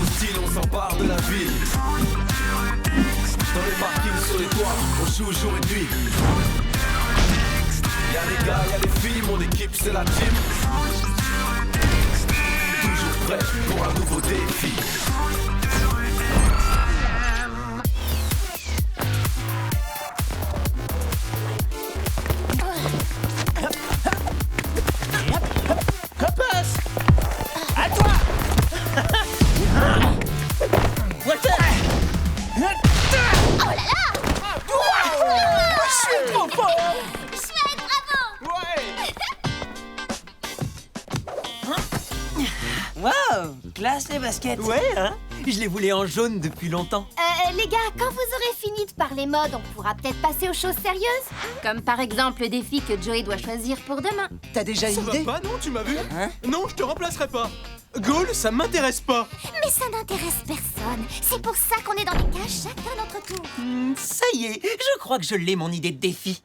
nouveau style, on s'empare de la ville. Dans les parkings, sur les toits, on joue jour et nuit. Y'a les gars, y'a les filles, mon équipe c'est la team. Toujours prêt pour un nouveau défi. Passe. À toi. Walter. Oh là là! Je suis trop fort. Chouette, bravo! Waouh, classe les baskets. Ouais, hein? Je les voulais en jaune depuis longtemps. Les gars, quand vous aurez fini de parler mode, on pourra peut-être passer aux choses sérieuses. Comme par exemple le défi que Joey doit choisir pour demain. T'as déjà Ça une va idée? pas, non? Tu m'as vu? Hein? Non, je te remplacerai pas. Gaulle, ça m'intéresse pas. Mais ça n'intéresse personne. C'est pour ça qu'on est dans les cages chacun notre tour. Ça y est, je crois que je l'ai mon idée de défi.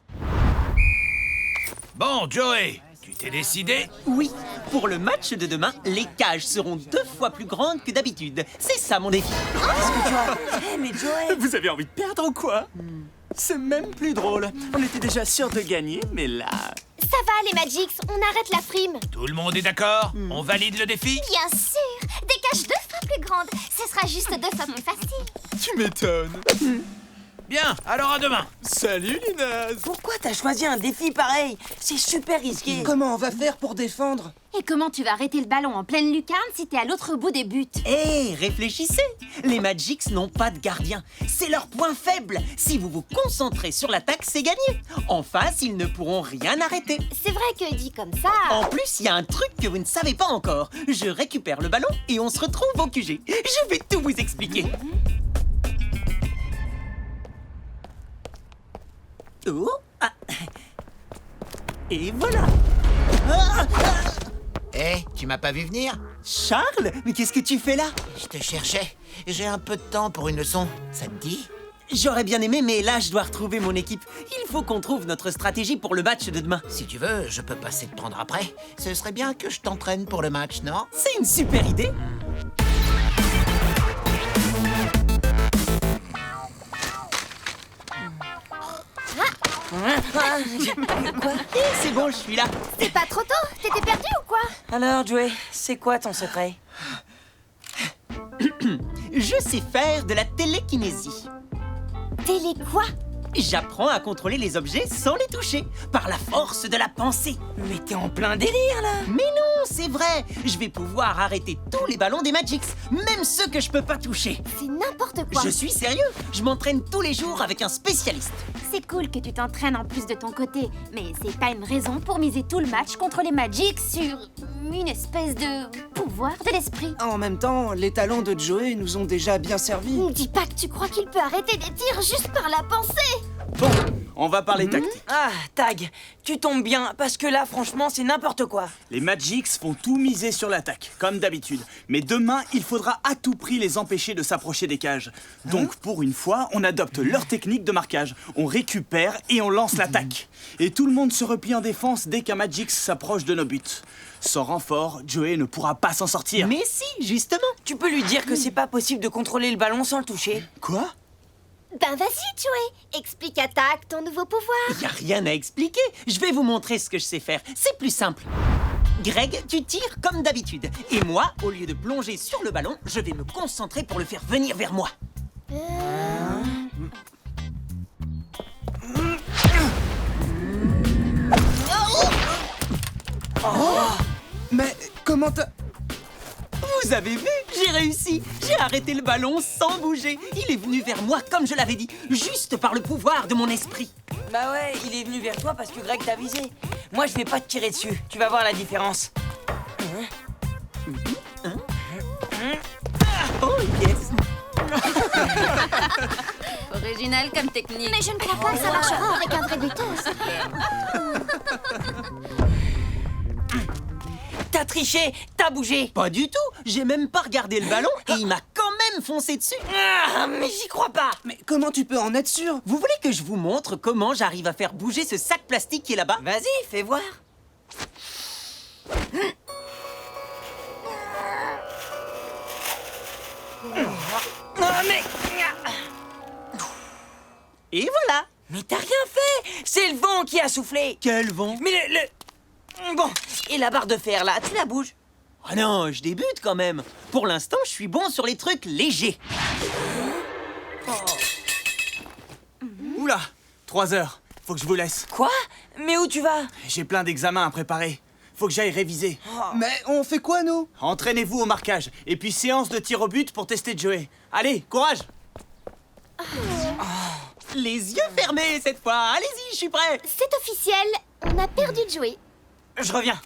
Bon, Joey, tu t'es décidé? Oui, pour le match de demain, les cages seront 2 fois plus grandes que d'habitude. C'est ça mon défi. Qu'est-ce que tu as? Mais Joey! Vous avez envie de perdre ou quoi? C'est même plus drôle. On était déjà sûr de gagner, mais là... Ça va les Magix, on arrête la frime. Tout le monde est d'accord? On valide le défi? Bien sûr, des cages 2 fois plus grandes. Ce sera juste 2 fois plus facile. Tu m'étonnes. Bien, alors à demain. Salut, Linaz. Pourquoi t'as choisi un défi pareil? C'est super risqué. Comment on va faire pour défendre? Et comment tu vas arrêter le ballon en pleine lucarne si t'es à l'autre bout des buts? Hé, réfléchissez. Les Magics n'ont pas de gardien. C'est leur point faible. Si vous vous concentrez sur l'attaque, c'est gagné. En face, ils ne pourront rien arrêter. C'est vrai que dit comme ça... En plus, il y a un truc que vous ne savez pas encore. Je récupère le ballon et on se retrouve au QG. Je vais tout vous expliquer. Oh, ah. Et voilà. Tu m'as pas vu venir? Charles, mais qu'est-ce que tu fais là? Je te cherchais. J'ai un peu de temps pour une leçon. Ça te dit? J'aurais bien aimé, mais là, je dois retrouver mon équipe. Il faut qu'on trouve notre stratégie pour le match de demain. Si tu veux, je peux passer te prendre après. Ce serait bien que je t'entraîne pour le match, non? C'est une super idée. Quoi? C'est bon, je suis là. C'est pas trop tôt? T'étais perdu ou quoi? Alors, Joey, c'est quoi ton secret? Je sais faire de la télékinésie. Télé quoi? J'apprends à contrôler les objets sans les toucher, par la force de la pensée. Mais t'es en plein délire, là! Mais non, c'est vrai. Je vais pouvoir arrêter tous les ballons des Magics, même ceux que je peux pas toucher. C'est n'importe quoi. Je suis sérieux. Je m'entraîne tous les jours avec un spécialiste. C'est cool que tu t'entraînes en plus de ton côté, mais c'est pas une raison pour miser tout le match contre les Magic sur une espèce de pouvoir de l'esprit. En même temps, les talents de Joey nous ont déjà bien servi. Ne dis pas que tu crois qu'il peut arrêter des tirs juste par la pensée. Bon, on va parler tactique. Ah, Tag, tu tombes bien, parce que là, franchement, c'est n'importe quoi. Les Magics font tout miser sur l'attaque, comme d'habitude. Mais demain, il faudra à tout prix les empêcher de s'approcher des cages. Donc, pour une fois, on adopte leur technique de marquage. On récupère et on lance l'attaque. Et tout le monde se replie en défense dès qu'un Magix s'approche de nos buts. Sans renfort, Joey ne pourra pas s'en sortir. Mais si, justement. Tu peux lui dire que c'est pas possible de contrôler le ballon sans le toucher. Quoi? Ben vas-y, Joey, explique à Tac ton nouveau pouvoir. Y a rien à expliquer. Je vais vous montrer ce que je sais faire. C'est plus simple. Greg, tu tires comme d'habitude. Et moi, au lieu de plonger sur le ballon, je vais me concentrer pour le faire venir vers moi. Mais comment t'as... Vous avez vu? J'ai réussi. J'ai arrêté le ballon sans bouger. Il est venu vers moi comme je l'avais dit, juste par le pouvoir de mon esprit. Bah ouais, il est venu vers toi parce que Greg t'a visé. Moi, je vais pas te tirer dessus. Tu vas voir la différence. Oh yes. Original comme technique. Mais je ne crois pas que ça marchera avec un vrai buteur. T'as triché, t'as bougé. Pas du tout. J'ai même pas regardé le ballon et il m'a quand même foncé dessus. Ah, mais j'y crois pas. Mais comment tu peux en être sûr? Vous voulez que je vous montre comment j'arrive à faire bouger ce sac plastique qui est là-bas? Vas-y, fais voir. Oh, mais... Et voilà. Mais t'as rien fait! C'est le vent qui a soufflé! Quel vent. Mais Bon, et la barre de fer, là, tu la bouges? Oh non, je débute quand même. Pour l'instant, je suis bon sur les trucs légers. Oula, 3 heures. Faut que je vous laisse. Quoi? Mais où tu vas? J'ai plein d'examens à préparer. Faut que j'aille réviser. Mais on fait quoi, nous? Entraînez-vous au marquage. Et puis séance de tir au but pour tester Joey. Allez, courage! Les yeux fermés cette fois. Allez-y, je suis prêt. C'est officiel, on a perdu Joey. Je reviens.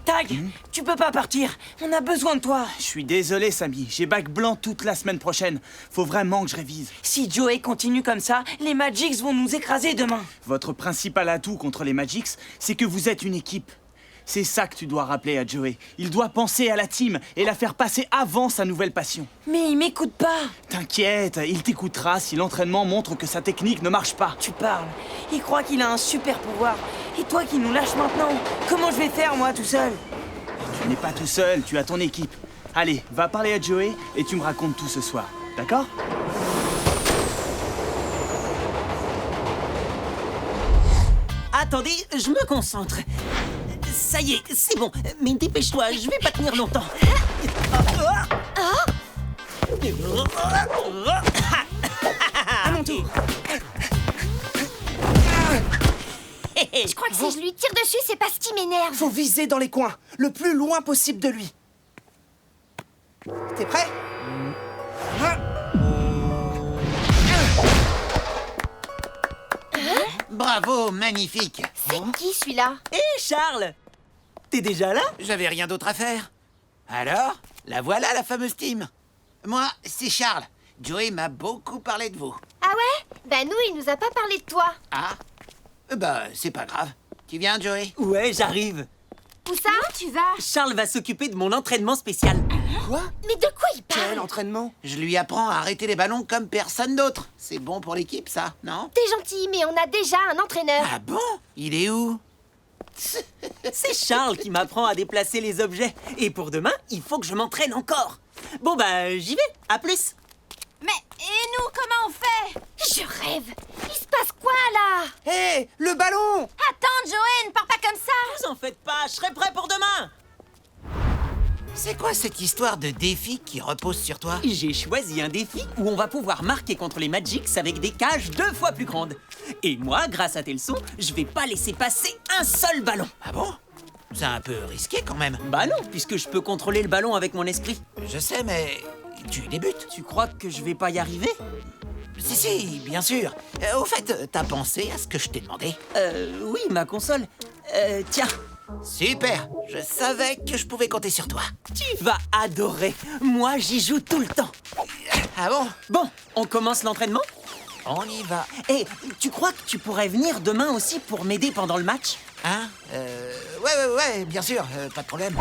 Tag, tu peux pas partir. On a besoin de toi. Je suis désolé, Samy. J'ai bac blanc toute la semaine prochaine. Faut vraiment que je révise. Si Joey continue comme ça, les Magics vont nous écraser demain. Votre principal atout contre les Magics, c'est que vous êtes une équipe. C'est ça que tu dois rappeler à Joey. Il doit penser à la team et la faire passer avant sa nouvelle passion. Mais il m'écoute pas. T'inquiète, il t'écoutera si l'entraînement montre que sa technique ne marche pas. Tu parles. Il croit qu'il a un super pouvoir. Et toi qui nous lâches maintenant, comment je vais faire, moi, tout seul? Tu n'es pas tout seul, tu as ton équipe. Allez, va parler à Joey et tu me racontes tout ce soir. D'accord? Attendez, je me concentre. Ça y est, c'est bon. Mais dépêche-toi, je vais pas tenir longtemps. À mon tour. Je crois que si je lui tire dessus, c'est parce qu'il m'énerve. Faut viser dans les coins, le plus loin possible de lui. T'es prêt? Bravo, magnifique. C'est qui celui-là? Hé, Charles! T'es déjà là? J'avais rien d'autre à faire. Alors, la voilà la fameuse team. Moi, c'est Charles. Joey m'a beaucoup parlé de vous. Ah ouais? Bah nous, il nous a pas parlé de toi. Ah? Bah, c'est pas grave. Tu viens, Joey? Ouais, j'arrive. Où ça? Où tu vas? Charles va s'occuper de mon entraînement spécial. Quoi? Mais de quoi il parle? Quel entraînement? Je lui apprends à arrêter les ballons comme personne d'autre. C'est bon pour l'équipe, ça, non? T'es gentil, mais on a déjà un entraîneur. Ah bon? Il est où? C'est Charles qui m'apprend à déplacer les objets. Et pour demain, il faut que je m'entraîne encore. Bon bah, j'y vais. À plus. Mais, et nous, comment on fait? Je rêve. Il se passe quoi, là? Hé, le ballon! Attends, Joey, ne pars pas comme ça. Vous en faites pas, je serai prêt pour demain. C'est quoi cette histoire de défi qui repose sur toi? J'ai choisi un défi où on va pouvoir marquer contre les Magics avec des cages 2 fois plus grandes. Et moi, grâce à tes leçons, je vais pas laisser passer un seul ballon. Ah bon? C'est un peu risqué quand même. Bah non, puisque je peux contrôler le ballon avec mon esprit. Je sais, mais tu débutes. Tu crois que je vais pas y arriver? Si, bien sûr. Au fait, t'as pensé à ce que je t'ai demandé? Oui, ma console. Tiens, Super. Je savais que je pouvais compter sur toi. tu vas adorer. Moi, j'y joue tout le temps. Ah bon? Bon, on commence l'entraînement? On y va. Et tu crois que tu pourrais venir demain aussi pour m'aider pendant le match? Hein? Ouais, bien sûr, pas de problème.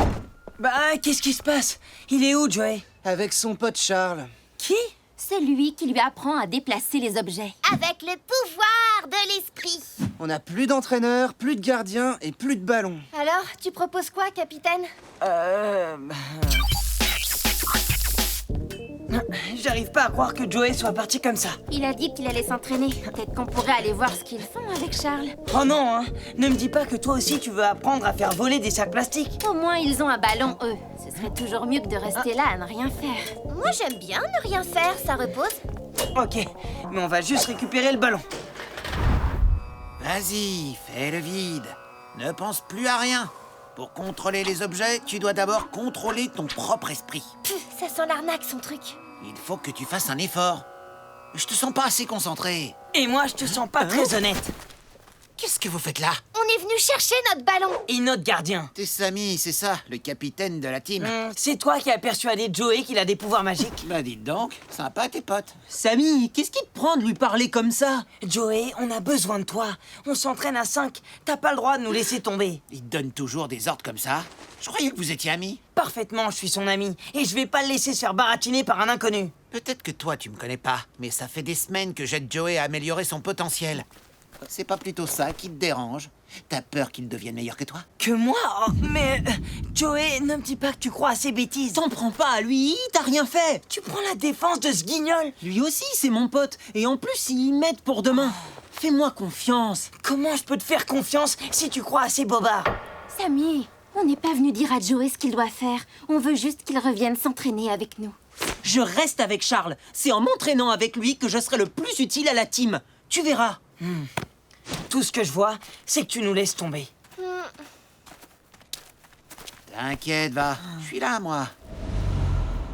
Bah, qu'est-ce qui se passe? Il est où, Joey? Avec son pote Charles. Qui? Celui qui lui apprend à déplacer les objets. Avec le pouvoir de l'esprit. On n'a plus d'entraîneur, plus de gardien et plus de ballon. Alors, tu proposes quoi, capitaine? J'arrive pas à croire que Joey soit parti comme ça. Il a dit qu'il allait s'entraîner. Peut-être qu'on pourrait aller voir ce qu'ils font avec Charles. Oh non, hein. Ne me dis pas que toi aussi tu veux apprendre à faire voler des sacs plastiques. Au moins, ils ont un ballon, eux. Ce serait toujours mieux que de rester là à ne rien faire. Moi, j'aime bien ne rien faire, ça repose. Ok, mais on va juste récupérer le ballon. Vas-y, fais le vide. Ne pense plus à rien. Pour contrôler les objets, tu dois d'abord contrôler ton propre esprit. Pff, ça sent l'arnaque, son truc. Il faut que tu fasses un effort. Je te sens pas assez concentré. Et moi, je te sens pas très honnête. Qu'est-ce que vous faites là? On est venu chercher notre ballon. Et notre gardien. T'es Samy, c'est ça, le capitaine de la team. C'est toi qui as persuadé Joey qu'il a des pouvoirs magiques. Bah dites donc, sympa tes potes. Samy, qu'est-ce qui te prend de lui parler comme ça? Joey, on a besoin de toi. On s'entraîne à 5. T'as pas le droit de nous laisser tomber. Il te donne toujours des ordres comme ça. Je croyais que vous étiez amis. Parfaitement, je suis son ami. Et je vais pas le laisser se faire baratiner par un inconnu. Peut-être que toi tu me connais pas, mais ça fait des semaines que j'aide Joey à améliorer son potentiel. C'est pas plutôt ça qui te dérange? T'as peur qu'il devienne meilleur que toi? Que moi? Oh, mais Joey, ne me dis pas que tu crois à ces bêtises. T'en prends pas à lui, t'as rien fait. Tu prends la défense de ce guignol. Lui aussi, c'est mon pote. Et en plus, il m'aide pour demain. Fais-moi confiance. Comment je peux te faire confiance si tu crois à ces bobards? Samy, on n'est pas venu dire à Joey ce qu'il doit faire. On veut juste qu'il revienne s'entraîner avec nous. Je reste avec Charles. C'est en m'entraînant avec lui que je serai le plus utile à la team. Tu verras. Tout ce que je vois, c'est que tu nous laisses tomber. T'inquiète, va. Je suis là, moi.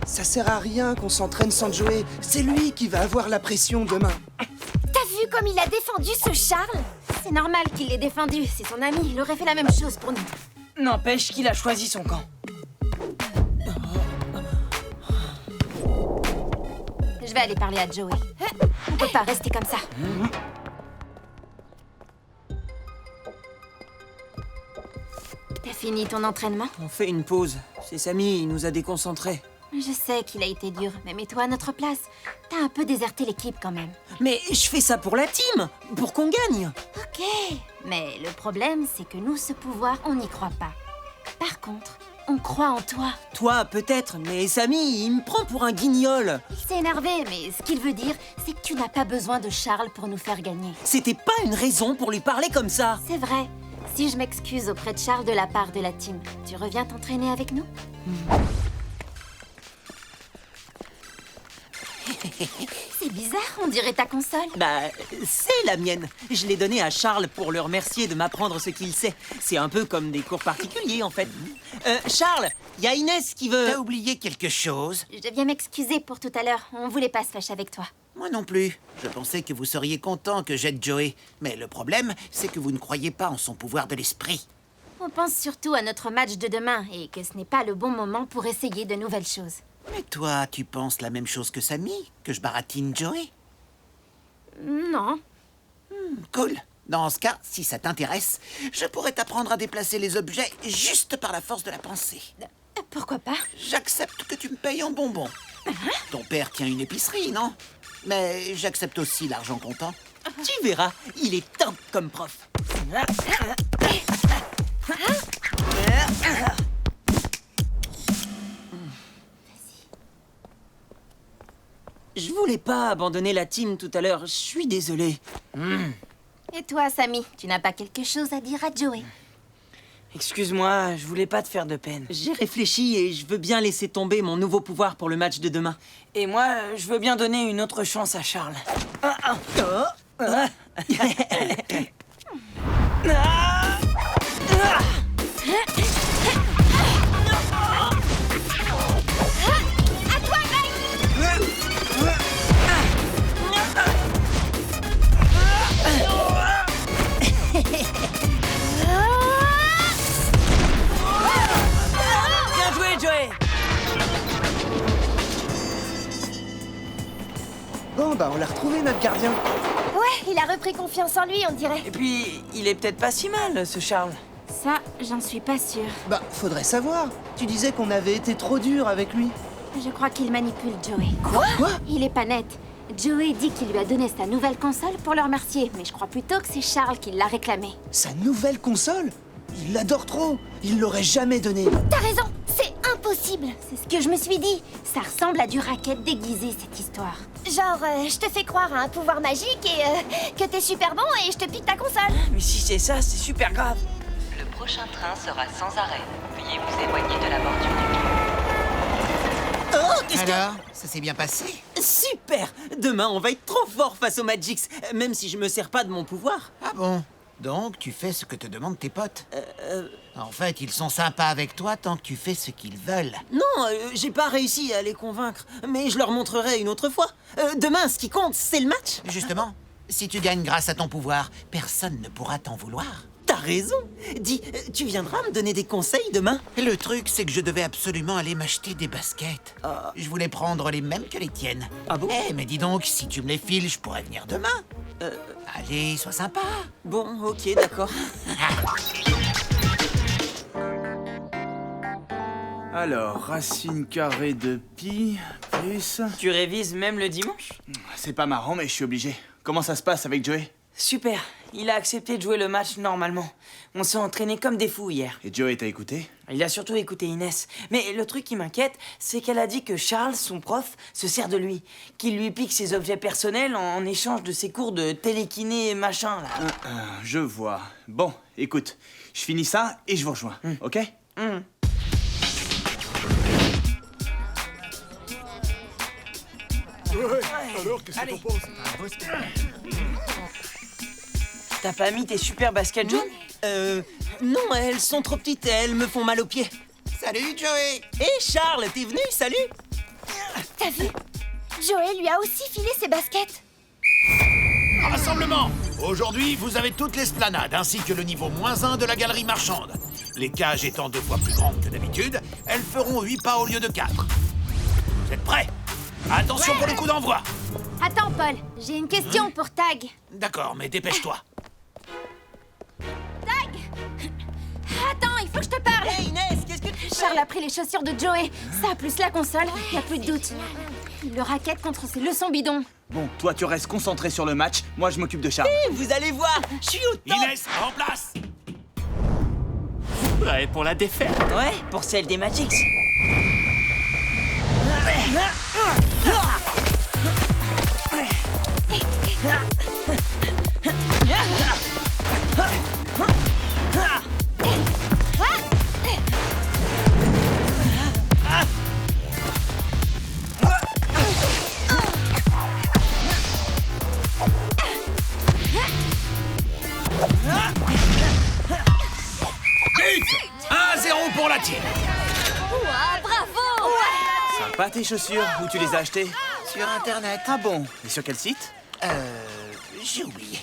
Ça sert à rien qu'on s'entraîne sans Joey. C'est lui qui va avoir la pression demain. T'as vu comme il a défendu ce Charles? C'est normal qu'il l'ait défendu, c'est son ami, il aurait fait la même chose pour nous. N'empêche qu'il a choisi son camp. Je vais aller parler à Joey. On peut pas rester comme ça. T'as fini ton entraînement? On fait une pause. C'est Samy, il nous a déconcentrés. Je sais qu'il a été dur, mais mets-toi à notre place. T'as un peu déserté l'équipe quand même. Mais je fais ça pour la team, pour qu'on gagne. Ok, mais le problème, c'est que nous, ce pouvoir, on n'y croit pas. Par contre, on croit en toi. Toi, peut-être, mais Samy, il me prend pour un guignol. Il s'est énervé, mais ce qu'il veut dire, c'est que tu n'as pas besoin de Charles pour nous faire gagner. C'était pas une raison pour lui parler comme ça. C'est vrai. Si je m'excuse auprès de Charles de la part de la team, tu reviens t'entraîner avec nous? C'est bizarre, on dirait ta console. Bah, c'est la mienne. Je l'ai donnée à Charles pour le remercier de m'apprendre ce qu'il sait. C'est un peu comme des cours particuliers, en fait. Charles, il y a Inès qui veut... T'as oublié quelque chose? Je viens m'excuser pour tout à l'heure. On voulait pas se fâcher avec toi. Moi non plus. Je pensais que vous seriez content que j'aide Joey. Mais le problème, c'est que vous ne croyez pas en son pouvoir de l'esprit. On pense surtout à notre match de demain et que ce n'est pas le bon moment pour essayer de nouvelles choses. Mais toi, tu penses la même chose que Samy? Que je baratine Joey? Non. Cool. Dans ce cas, si ça t'intéresse, je pourrais t'apprendre à déplacer les objets juste par la force de la pensée. Pourquoi pas? J'accepte que tu me payes en bonbons. Ton père tient une épicerie, non? Mais j'accepte aussi l'argent comptant. Tu verras, il est top comme prof. Je voulais pas abandonner la team tout à l'heure, je suis désolé. Et toi, Samy, tu n'as pas quelque chose à dire à Joey? Excuse-moi, je voulais pas te faire de peine. J'ai réfléchi et je veux bien laisser tomber mon nouveau pouvoir pour le match de demain. Et moi, je veux bien donner une autre chance à Charles. À toi, Greg! Bien joué, Joey! Bon, bah on l'a retrouvé, notre gardien. Ouais, il a repris confiance en lui, on dirait. Et puis, il est peut-être pas si mal, ce Charles. Ça, j'en suis pas sûre. Bah, faudrait savoir. Tu disais qu'on avait été trop dur avec lui. Je crois qu'il manipule Joey. Quoi? Il est pas net. Joey dit qu'il lui a donné sa nouvelle console pour le remercier, mais je crois plutôt que c'est Charles qui l'a réclamé. Sa nouvelle console? Il l'adore trop. Il l'aurait jamais donné. T'as raison, c'est impossible. C'est ce que je me suis dit. Ça ressemble à du racket déguisé, cette histoire. Genre, je te fais croire à un pouvoir magique et que t'es super bon et je te pique ta console. Mais si c'est ça, c'est super grave. Le prochain train sera sans arrêt. Veuillez vous éloigner de la bordure du quai. Oh, qu'est-ce que... Alors, ça s'est bien passé? Super! Demain, on va être trop fort face aux Magix, même si je me sers pas de mon pouvoir. Ah bon? Donc, tu fais ce que te demandent tes potes? En fait, ils sont sympas avec toi tant que tu fais ce qu'ils veulent. Non, j'ai pas réussi à les convaincre, mais je leur montrerai une autre fois. Demain, ce qui compte, c'est le match. Justement, si tu gagnes grâce à ton pouvoir, personne ne pourra t'en vouloir. T'as raison. Dis, tu viendras me donner des conseils demain? Le truc, c'est que je devais absolument aller m'acheter des baskets. Je voulais prendre les mêmes que les tiennes. Ah bon? Eh, mais dis donc, si tu me les files, je pourrais venir demain. Allez, sois sympa. Bon, ok, d'accord. Alors, racine carrée de pi, plus... Tu révises même le dimanche? C'est pas marrant, mais je suis obligé. Comment ça se passe avec Joey? Super. il a accepté de jouer le match normalement. On s'est entraîné comme des fous hier. Et Joey t'a écouté? Il a surtout écouté Inès. Mais le truc qui m'inquiète, c'est qu'elle a dit que Charles, son prof, se sert de lui. Qu'il lui pique ses objets personnels en échange de ses cours de télékiné et machin, là. Je vois. Bon, écoute, je finis ça et je vous rejoins, ok? Alors, qu'est-ce que t'en penses? T'as pas mis tes super baskets jaunes? Non, elles sont trop petites, elles me font mal aux pieds. Salut, Joey. Hé, Charles, t'es venu? Salut! T'as vu? Joey lui a aussi filé ses baskets. Rassemblement! Aujourd'hui, vous avez toute l'esplanade, ainsi que le niveau -1 de la galerie marchande. Les cages étant 2 fois plus grandes que d'habitude, elles feront 8 pas au lieu de 4. Vous êtes prêts? Attention pour le coup d'envoi! Attends, Paul, j'ai une question pour Tag. D'accord, mais dépêche-toi. Tag! Attends, il faut que je te parle. Hé, Inès, qu'est-ce que tu fais? Charles a pris les chaussures de Joey. Ça, plus la console, y a plus de doute. Il le raquette contre ses leçons bidons. Bon, toi tu restes concentré sur le match, moi je m'occupe de Charles. Vous allez voir, je suis au top! Inès, en place! Prêt pour la défaite? Ouais, pour celle des Magix. But! 1-0 pour la team. Ouah, bravo! Sympa tes chaussures, où tu les as achetées? Sur Internet. Ah bon? Et sur quel site? J'ai oublié.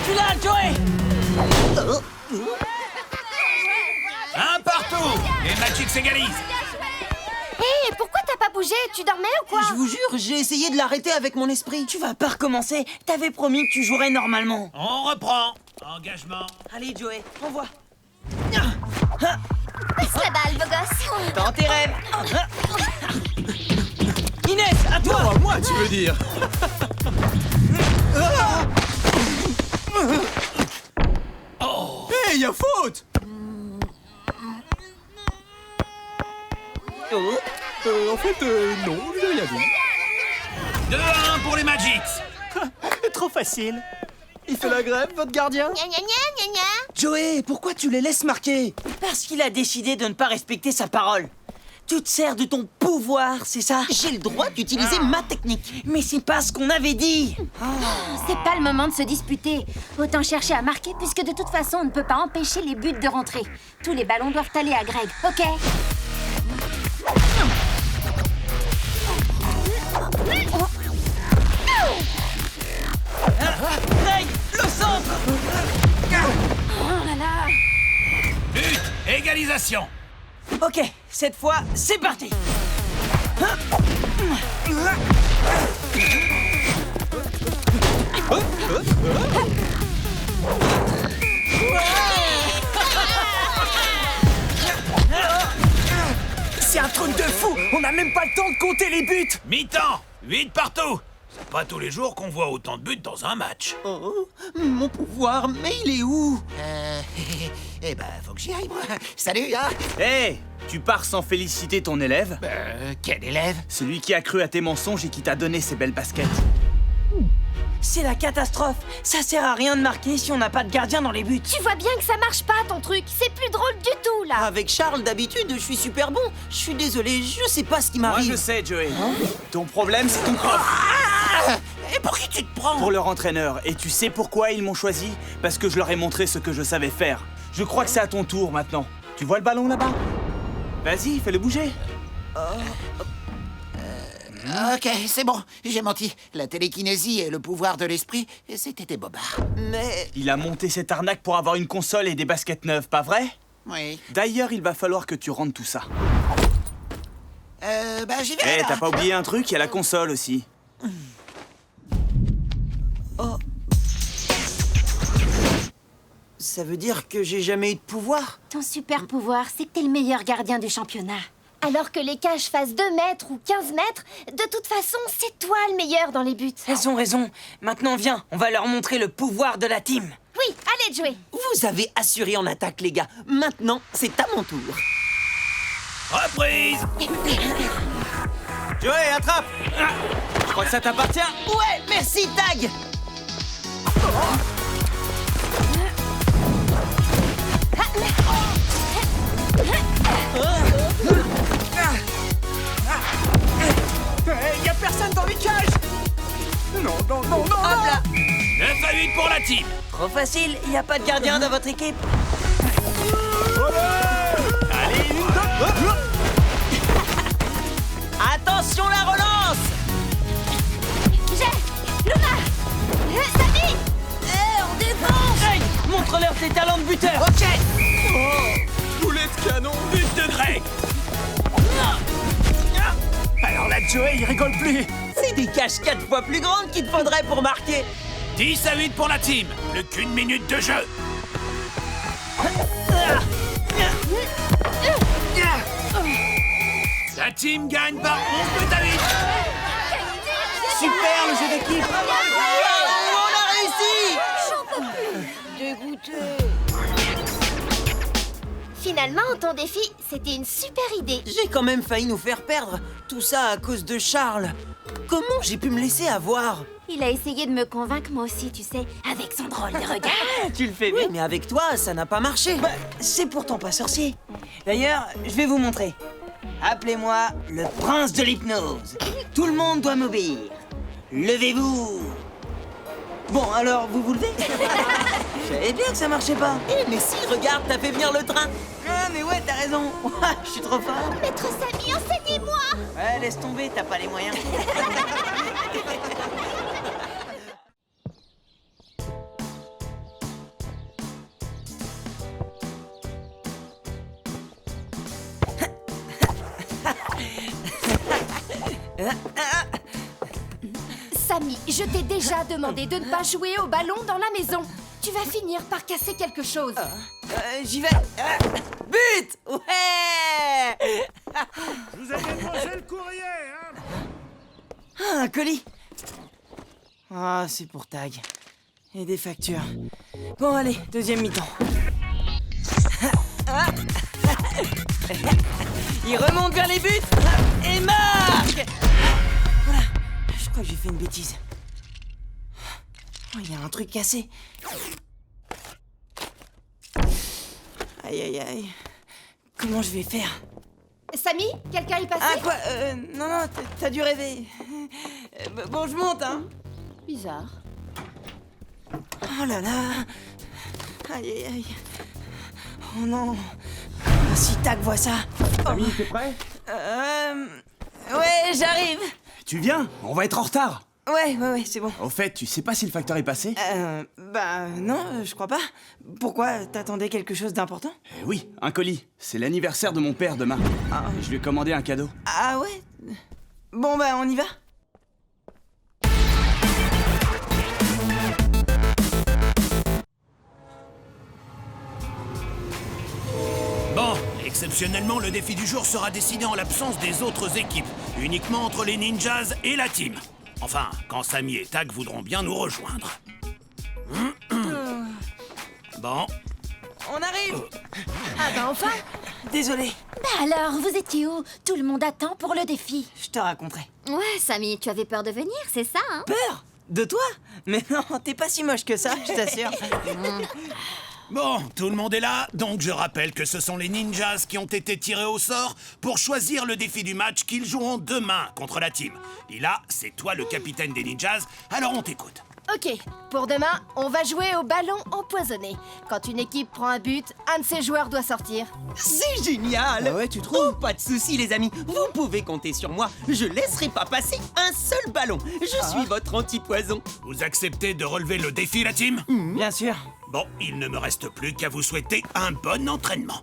Tu l'as, Joey! Un partout! Les Magix s'égalisent. Hé, pourquoi t'as pas bougé? Tu dormais ou quoi? Je vous jure, j'ai essayé de l'arrêter avec mon esprit. Tu vas pas recommencer. T'avais promis que tu jouerais normalement. On reprend. Engagement. Allez, Joey, envoie. Passe la balle, beau gosse. Dans tes rêves. Inès, à toi! Oh, moi, tu veux dire? Hé, y a faute! En fait, non, j'ai rien dit. 2-1 pour les Magix. Trop facile. Il fait la grève, votre gardien? Gna gna gna gna gna. Joey, pourquoi tu les laisses marquer? Parce qu'il a décidé de ne pas respecter sa parole. Tu te sers de ton pouvoir, c'est ça? J'ai le droit d'utiliser ma technique. Mais c'est pas ce qu'on avait dit. C'est pas le moment de se disputer. Autant chercher à marquer, puisque de toute façon, on ne peut pas empêcher les buts de rentrer. Tous les ballons doivent aller à Greg, ok? Greg, le centre! Oh là là! But! Égalisation. Ok, cette fois, c'est parti. C'est un truc de fou! On n'a même pas le temps de compter les buts! Mi-temps. 8 partout. C'est pas tous les jours qu'on voit autant de buts dans un match. Oh, mon pouvoir, mais il est où? Eh ben, faut que j'y aille, moi. Salut, hein. Hé! Tu pars sans féliciter ton élève? Quel élève? Celui qui a cru à tes mensonges et qui t'a donné ces belles baskets. C'est la catastrophe. Ça sert à rien de marquer si on n'a pas de gardien dans les buts. Tu vois bien que ça marche pas, ton truc. C'est plus drôle du tout, là. Avec Charles, d'habitude, je suis super bon. Je suis désolé, je sais pas ce qui Moi m'arrive. je sais, Joey. Ton problème, c'est ton prof. Et pour qui tu te prends? Pour leur entraîneur. Et tu sais pourquoi ils m'ont choisi? Parce que je leur ai montré ce que je savais faire. Je crois que c'est à ton tour maintenant. Tu vois le ballon là-bas? Vas-y, fais-le bouger. Ok, c'est bon, j'ai menti. La télékinésie et le pouvoir de l'esprit, c'était des bobards. Mais... Il a monté cette arnaque pour avoir une console et des baskets neuves, pas vrai? Oui. D'ailleurs, il va falloir que tu rendes tout ça. Bah j'y vais Eh, alors. t'as pas oublié un truc? Il y a la console aussi. ça veut dire que j'ai jamais eu de pouvoir? Ton super pouvoir, c'est que t'es le meilleur gardien du championnat. Alors que les cages fassent 2 mètres ou 15 mètres, de toute façon, c'est toi le meilleur dans les buts. Elles ont raison. Maintenant, viens, on va leur montrer le pouvoir de la team. Oui, allez, Joey. Vous avez assuré en attaque, les gars. Maintenant, c'est à mon tour. Reprise. Joey, attrape. Je crois que ça t'appartient. Ouais, merci, Tag. Y a personne dans les cages. Non. Hop là. 9-8 pour la team. Trop facile, y a pas de gardien dans votre équipe. Allez, une, deux. Attention, la relance. J'ai Luna Samy on défense. Greg, montre-leur tes talents de buteur. Ok. Boulet de canon. But de Greg. Alors là, Joey, il rigole plus. C'est des cages 4 fois plus grandes qu'il te faudrait pour marquer. 10-8 pour la team. Plus qu'une minute de jeu. La team gagne par 11 buts à 8. Super le jeu d'équipe. On a réussi. Dégoûté. Finalement, ton défi, c'était une super idée. J'ai quand même failli nous faire perdre. Tout ça à cause de Charles. Comment j'ai pu me laisser avoir? Il a essayé de me convaincre, moi aussi, tu sais, avec son drôle de regard. Tu le fais bien. Oui, mais avec toi, ça n'a pas marché. Bah, c'est pourtant pas sorcier. D'ailleurs, je vais vous montrer. Appelez-moi le prince de l'hypnose. Tout le monde doit m'obéir. Levez-vous. Bon, alors, vous vous levez? Je savais bien que ça marchait pas. Eh, mais si, regarde, t'as fait venir le train. Ah, mais ouais, t'as raison. Je suis trop fort. Maître Samy, enseignez-moi. Ouais, laisse tomber, t'as pas les moyens. Samy, je t'ai déjà demandé de ne pas jouer au ballon dans la maison. Tu vas finir par casser quelque chose. J'y vais. But! Ouais! Je vous ai déposé le courrier, hein. Ah, un colis. Ah, c'est pour Tag. Et des factures. Bon, allez, deuxième mi-temps. Il remonte vers les buts et marque. Voilà, je crois que j'ai fait une bêtise. Oh, il y a un truc cassé. Aïe, aïe, aïe. Comment je vais faire? Samy, quelqu'un est passé? Ah, quoi? Non, t'as dû rêver. Bon, je monte, hein. Bizarre. Oh là là. Aïe, aïe, aïe. Oh non. Si Tag voit ça. Samy, t'es prêt? Ouais, j'arrive. Tu viens? On va être en retard. Ouais, c'est bon. Au fait, tu sais pas si le facteur est passé? Bah non, je crois pas. Pourquoi? T'attendais quelque chose d'important? Oui, un colis. C'est l'anniversaire de mon père demain. Je lui ai commandé un cadeau. Ah ouais? Bon bah on y va. Bon, exceptionnellement, le défi du jour sera décidé en l'absence des autres équipes, uniquement entre les ninjas et la team. Enfin, quand Samy et Tag voudront bien nous rejoindre. Bon. On arrive. Ah bah enfin. Désolé, Bah alors, vous étiez où? Tout le monde attend pour le défi. je te raconterai. Ouais, Samy, tu avais peur de venir, c'est ça, hein? Peur? De toi? Mais non, t'es pas si moche que ça, je t'assure. Bon, tout le monde est là, donc je rappelle que ce sont les ninjas qui ont été tirés au sort pour choisir le défi du match qu'ils joueront demain contre la team. Lila, c'est toi le capitaine des ninjas, alors on t'écoute. Ok, pour demain, on va jouer au ballon empoisonné. Quand une équipe prend un but, un de ses joueurs doit sortir. C'est génial. Ah ouais, tu trouves? Oh, pas de soucis, les amis. Vous pouvez compter sur moi. Je laisserai pas passer un seul ballon. Je suis votre anti-poison. Vous acceptez de relever le défi, la team? Bien sûr. Bon, il ne me reste plus qu'à vous souhaiter un bon entraînement.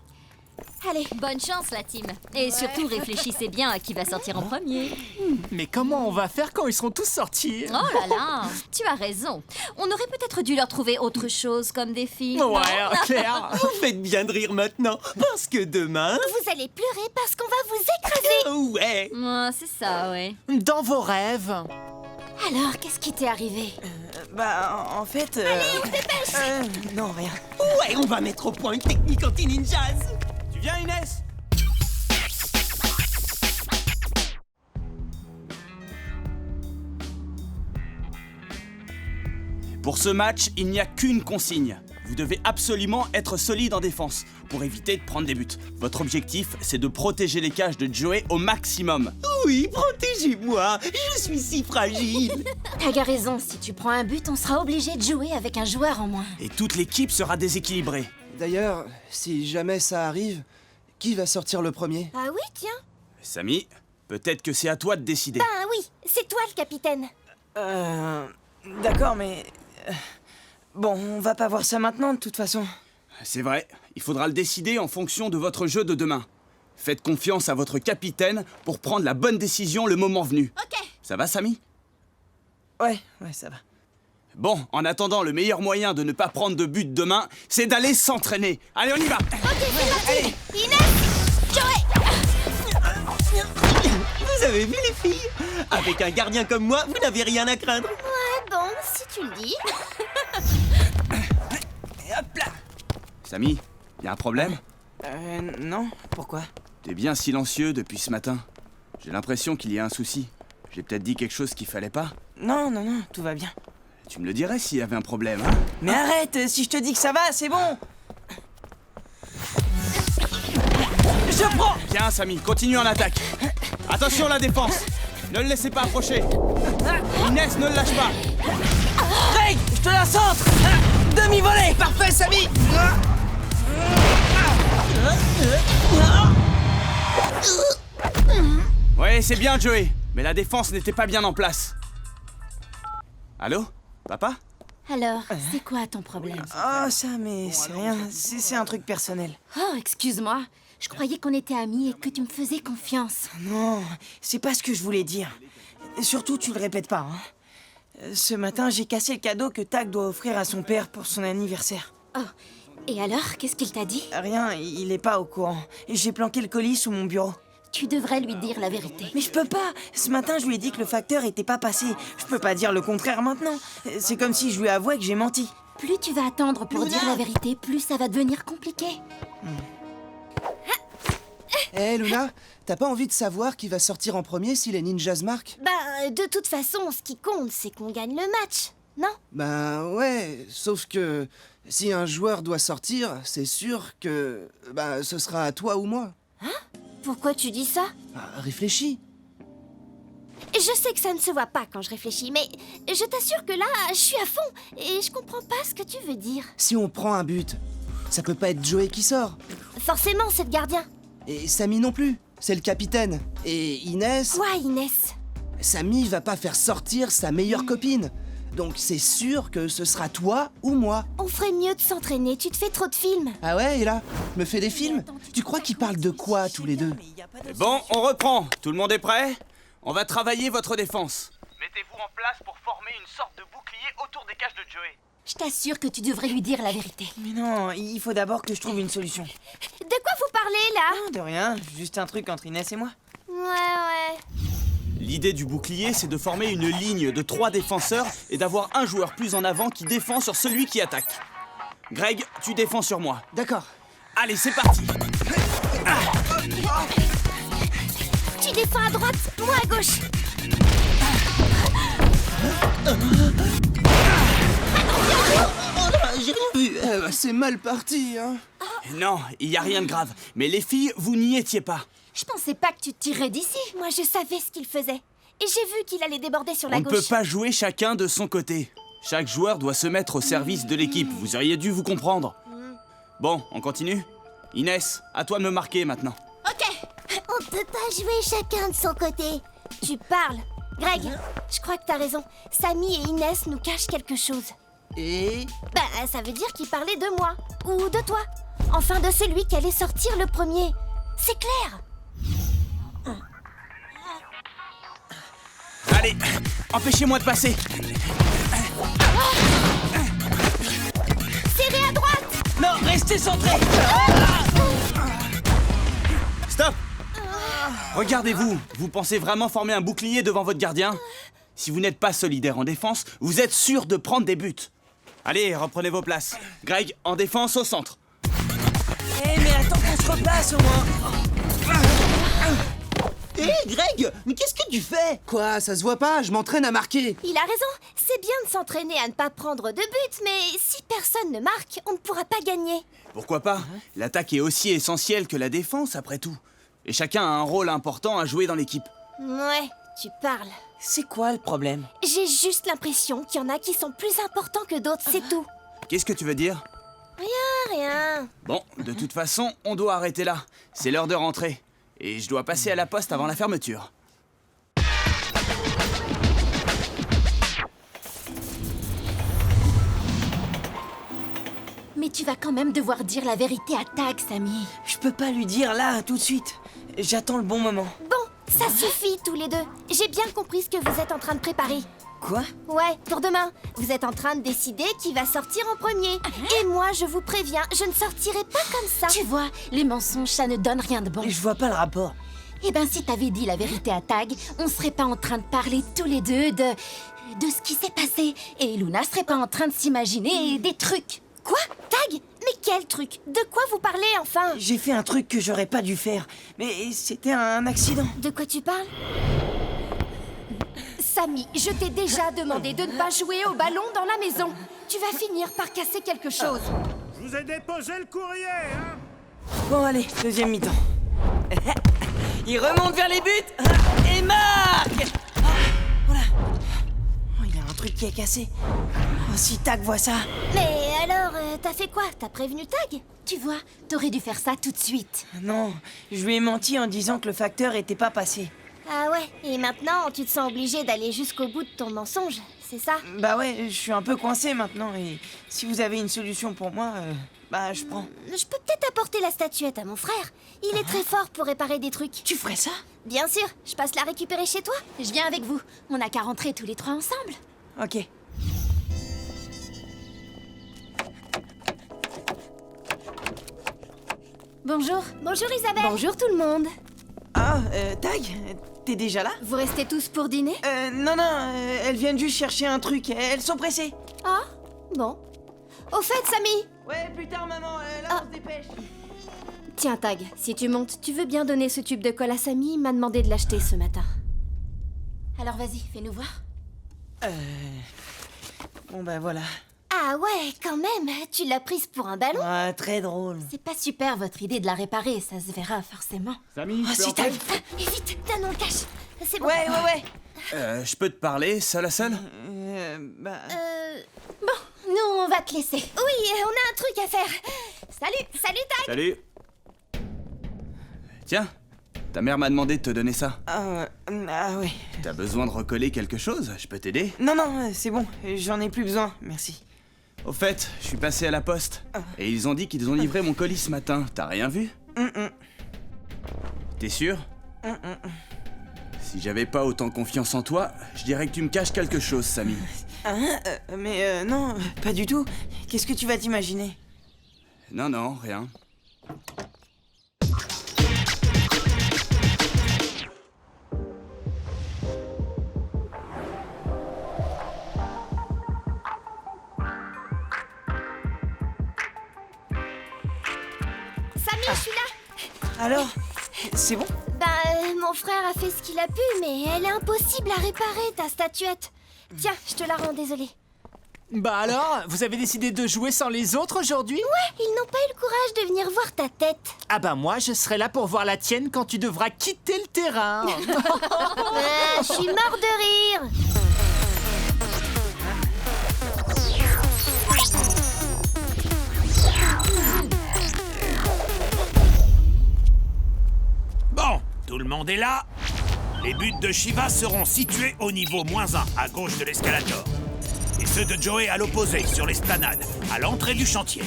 Allez. Bonne chance, la team. Et surtout, réfléchissez bien à qui va sortir en premier. Mais comment on va faire quand ils seront tous sortis? Oh là là, tu as raison. On aurait peut-être dû leur trouver autre chose comme défi. non? Ouais, Claire. Vous faites bien de rire maintenant, parce que demain... Vous allez pleurer parce qu'on va vous écraser. Ouais. Ouais, c'est ça, ouais. Dans vos rêves. Alors, qu'est-ce qui t'est arrivé? Bah, en fait... Allez, on se dépêche. Non, rien. Ouais, on va mettre au point une technique anti-ninjas. Tu viens, Inès? Pour ce match, il n'y a qu'une consigne. Vous devez absolument être solide en défense pour éviter de prendre des buts. Votre objectif, c'est de protéger les cages de Joey au maximum. Oui, protégez-moi, je suis si fragile. T'as raison, si tu prends un but, on sera obligé de jouer avec un joueur en moins. Et toute l'équipe sera déséquilibrée. D'ailleurs, si jamais ça arrive, qui va sortir le premier? Ah oui, tiens. Samy, peut-être que c'est à toi de décider. Ben oui, c'est toi le capitaine. D'accord, mais... Bon, on va pas voir ça maintenant, de toute façon. C'est vrai, il faudra le décider en fonction de votre jeu de demain. Faites confiance à votre capitaine pour prendre la bonne décision le moment venu. Ok. Ça va, Samy? Ouais, ça va. Bon, en attendant, le meilleur moyen de ne pas prendre de but demain, c'est d'aller s'entraîner. Allez, on y va! Ok, c'est parti. Inès, Joey. Vous avez vu les filles? Avec un gardien comme moi, vous n'avez rien à craindre. Ouais, bon, si tu le dis. Hop là. Samy, y a un problème? Non, pourquoi? T'es bien silencieux depuis ce matin. J'ai l'impression qu'il y a un souci. J'ai peut-être dit quelque chose qu'il fallait pas. Non, tout va bien. Tu me le dirais s'il y avait un problème, hein? Mais arrête, si je te dis que ça va, c'est bon. Je prends. Bien, Samy, continue en attaque. Attention la défense. Ne le laissez pas approcher. Inès, ne le lâche pas. Greg, je te la centre. Demi-volée. Parfait, Samy! Ouais, c'est bien, Joey. Mais la défense n'était pas bien en place. Allô? Papa? Alors, c'est quoi ton problème? Ah, ça, mais c'est rien. C'est un truc personnel. Oh, excuse-moi. Je croyais qu'on était amis et que tu me faisais confiance. Non, c'est pas ce que je voulais dire. Surtout, tu le répètes pas, hein. Ce matin, j'ai cassé le cadeau que Tak doit offrir à son père pour son anniversaire. Oh, et alors, qu'est-ce qu'il t'a dit? Rien, il est pas au courant. J'ai planqué le colis sous mon bureau. Tu devrais lui dire la vérité. Mais je peux pas. Ce matin, je lui ai dit que le facteur était pas passé. Je peux pas dire le contraire maintenant. C'est comme si je lui avouais que j'ai menti. Plus tu vas attendre pour dire la vérité, plus ça va devenir compliqué. Hé, Luna, t'as pas envie de savoir qui va sortir en premier si les ninjas marquent? Bah, de toute façon, ce qui compte, c'est qu'on gagne le match, non? Ben ouais, sauf que si un joueur doit sortir, c'est sûr que... Bah, ce sera à toi ou moi. Hein? Pourquoi tu dis ça? Bah, réfléchis. Je sais que ça ne se voit pas quand je réfléchis, mais je t'assure que là, je suis à fond et je comprends pas ce que tu veux dire. Si on prend un but, ça peut pas être Joey qui sort. Forcément, c'est le gardien. Et Samy non plus, c'est le capitaine. Et Inès... Quoi, Inès? Samy va pas faire sortir sa meilleure copine. Donc c'est sûr que ce sera toi ou moi. On ferait mieux de s'entraîner, tu te fais trop de films. Ah ouais, et là, me fais des films? Tu crois qu'ils parlent de quoi tous les deux? Bon, on reprend. Tout le monde est prêt? On va travailler votre défense. Mettez-vous en place pour former une sorte de bouclier autour des cages de Joey. Je t'assure que tu devrais lui dire la vérité. Mais non, il faut d'abord que je trouve une solution. De quoi vous parlez, là? Ah, de rien, juste un truc entre Inès et moi. Ouais. L'idée du bouclier, c'est de former une ligne de 3 défenseurs et d'avoir un joueur plus en avant qui défend sur celui qui attaque. Greg, tu défends sur moi. D'accord. Allez, c'est parti. Tu défends à droite, moi à gauche. J'ai rien vu. C'est mal parti, hein. Non, il n'y a rien de grave. Mais les filles, vous n'y étiez pas. Je pensais pas que tu te tirais d'ici. Moi, je savais ce qu'il faisait. Et j'ai vu qu'il allait déborder sur la On ne gauche. peut pas jouer chacun de son côté. Chaque joueur doit se mettre au service de l'équipe. Vous auriez dû vous comprendre. Bon, on continue? Inès, à toi de me marquer maintenant. Ok. On peut pas jouer chacun de son côté. Tu parles. Greg, je crois que t'as raison. Samy et Inès nous cachent quelque chose. Et... Bah, ça veut dire qu'il parlait de moi. Ou de toi. Enfin, de celui qui allait sortir le premier. C'est clair. Allez, empêchez-moi de passer. Serrez à droite. Non, restez centrés. Stop! Regardez-vous, vous pensez vraiment former un bouclier devant votre gardien? Si vous n'êtes pas solidaire en défense, vous êtes sûr de prendre des buts. Allez, reprenez vos places. Greg, en défense au centre. Eh, mais attends qu'on se replace au moins. Hé, Greg, mais qu'est-ce que tu fais? Quoi, ça se voit pas? Je m'entraîne à marquer. Il a raison. C'est bien de s'entraîner à ne pas prendre de but, mais si personne ne marque, on ne pourra pas gagner. Pourquoi pas? L'attaque est aussi essentielle que la défense, après tout. Et chacun a un rôle important à jouer dans l'équipe. Ouais, tu parles. C'est quoi le problème? J'ai juste l'impression qu'il y en a qui sont plus importants que d'autres, c'est tout. Qu'est-ce que tu veux dire? Rien. Bon, de toute façon, on doit arrêter là. C'est l'heure de rentrer. Et je dois passer à la poste avant la fermeture. Mais tu vas quand même devoir dire la vérité à Tag, Samy. Je peux pas lui dire là, tout de suite. J'attends le bon moment. Bon, ça suffit tous les deux. J'ai bien compris ce que vous êtes en train de préparer. Quoi? Ouais, pour demain. Vous êtes en train de décider qui va sortir en premier. Et moi, je vous préviens, je ne sortirai pas comme ça. Tu vois, les mensonges, ça ne donne rien de bon. Je vois pas le rapport. Eh ben, si t'avais dit la vérité à Tag, on serait pas en train de parler tous les deux de ce qui s'est passé. Et Luna serait pas en train de s'imaginer des trucs. Quoi? Tag? Mais quel truc? De quoi vous parlez, enfin? J'ai fait un truc que j'aurais pas dû faire. Mais c'était un accident. De quoi tu parles? Samy, je t'ai déjà demandé de ne pas jouer au ballon dans la maison. Tu vas finir par casser quelque chose. Je vous ai déposé le courrier, hein? Bon, allez, deuxième mi-temps. Il remonte vers les buts et marque. Voilà. Oh, il y a un truc qui est cassé. Oh, si Tag voit ça. Mais alors, t'as fait quoi? T'as prévenu Tag? Tu vois, t'aurais dû faire ça tout de suite. Non, je lui ai menti en disant que le facteur était pas passé. Ah ouais, et maintenant, tu te sens obligé d'aller jusqu'au bout de ton mensonge, c'est ça? Bah ouais, je suis un peu coincé maintenant et si vous avez une solution pour moi, bah je prends. Je peux peut-être apporter la statuette à mon frère. Il est très fort pour réparer des trucs. Tu ferais ça? Bien sûr, je passe la récupérer chez toi. Je viens avec vous. On n'a qu'à rentrer tous les trois ensemble. Ok. Bonjour. Bonjour Isabelle. Bonjour tout le monde. Ah, Tag, t'es déjà là? Vous restez tous pour dîner? Non, elles viennent juste chercher un truc, elles sont pressées. Ah, bon. Au fait, Samy. Ouais, plus tard, maman, là on se dépêche. Tiens, Tag, si tu montes, tu veux bien donner ce tube de colle à Samy? Il m'a demandé de l'acheter ce matin. Alors vas-y, fais-nous voir. Bon bah voilà. Ah ouais, quand même, tu l'as prise pour un ballon? Ah, très drôle. C'est pas super votre idée de la réparer, ça se verra forcément. Samy, Ah, si Tag. Et vite, donne le cache. C'est bon. Ouais. Je peux te parler, seul à seul? Bon, nous, on va te laisser. Oui, on a un truc à faire. Salut Tag. Salut. Tiens, ta mère m'a demandé de te donner ça. Ah ouais. T'as besoin de recoller quelque chose? Je peux t'aider? Non, c'est bon, j'en ai plus besoin, merci. Au fait, je suis passé à la poste. Et ils ont dit qu'ils ont livré mon colis ce matin. T'as rien vu? T'es sûr? Si j'avais pas autant confiance en toi, je dirais que tu me caches quelque chose, Samy. Mais non, pas du tout. Qu'est-ce que tu vas t'imaginer? Non, rien. Samy, je suis là. Alors, c'est bon? Mon frère a fait ce qu'il a pu, mais elle est impossible à réparer, ta statuette. Tiens, je te la rends, désolée. Bah alors, vous avez décidé de jouer sans les autres aujourd'hui? Ouais, ils n'ont pas eu le courage de venir voir ta tête. Ah bah moi, je serai là pour voir la tienne quand tu devras quitter le terrain. Je suis mort de rire. Bon, tout le monde est là. Les buts de Shiva seront situés au niveau -1, à gauche de l'escalator. et ceux de Joey à l'opposé, sur l'esplanade, à l'entrée du chantier.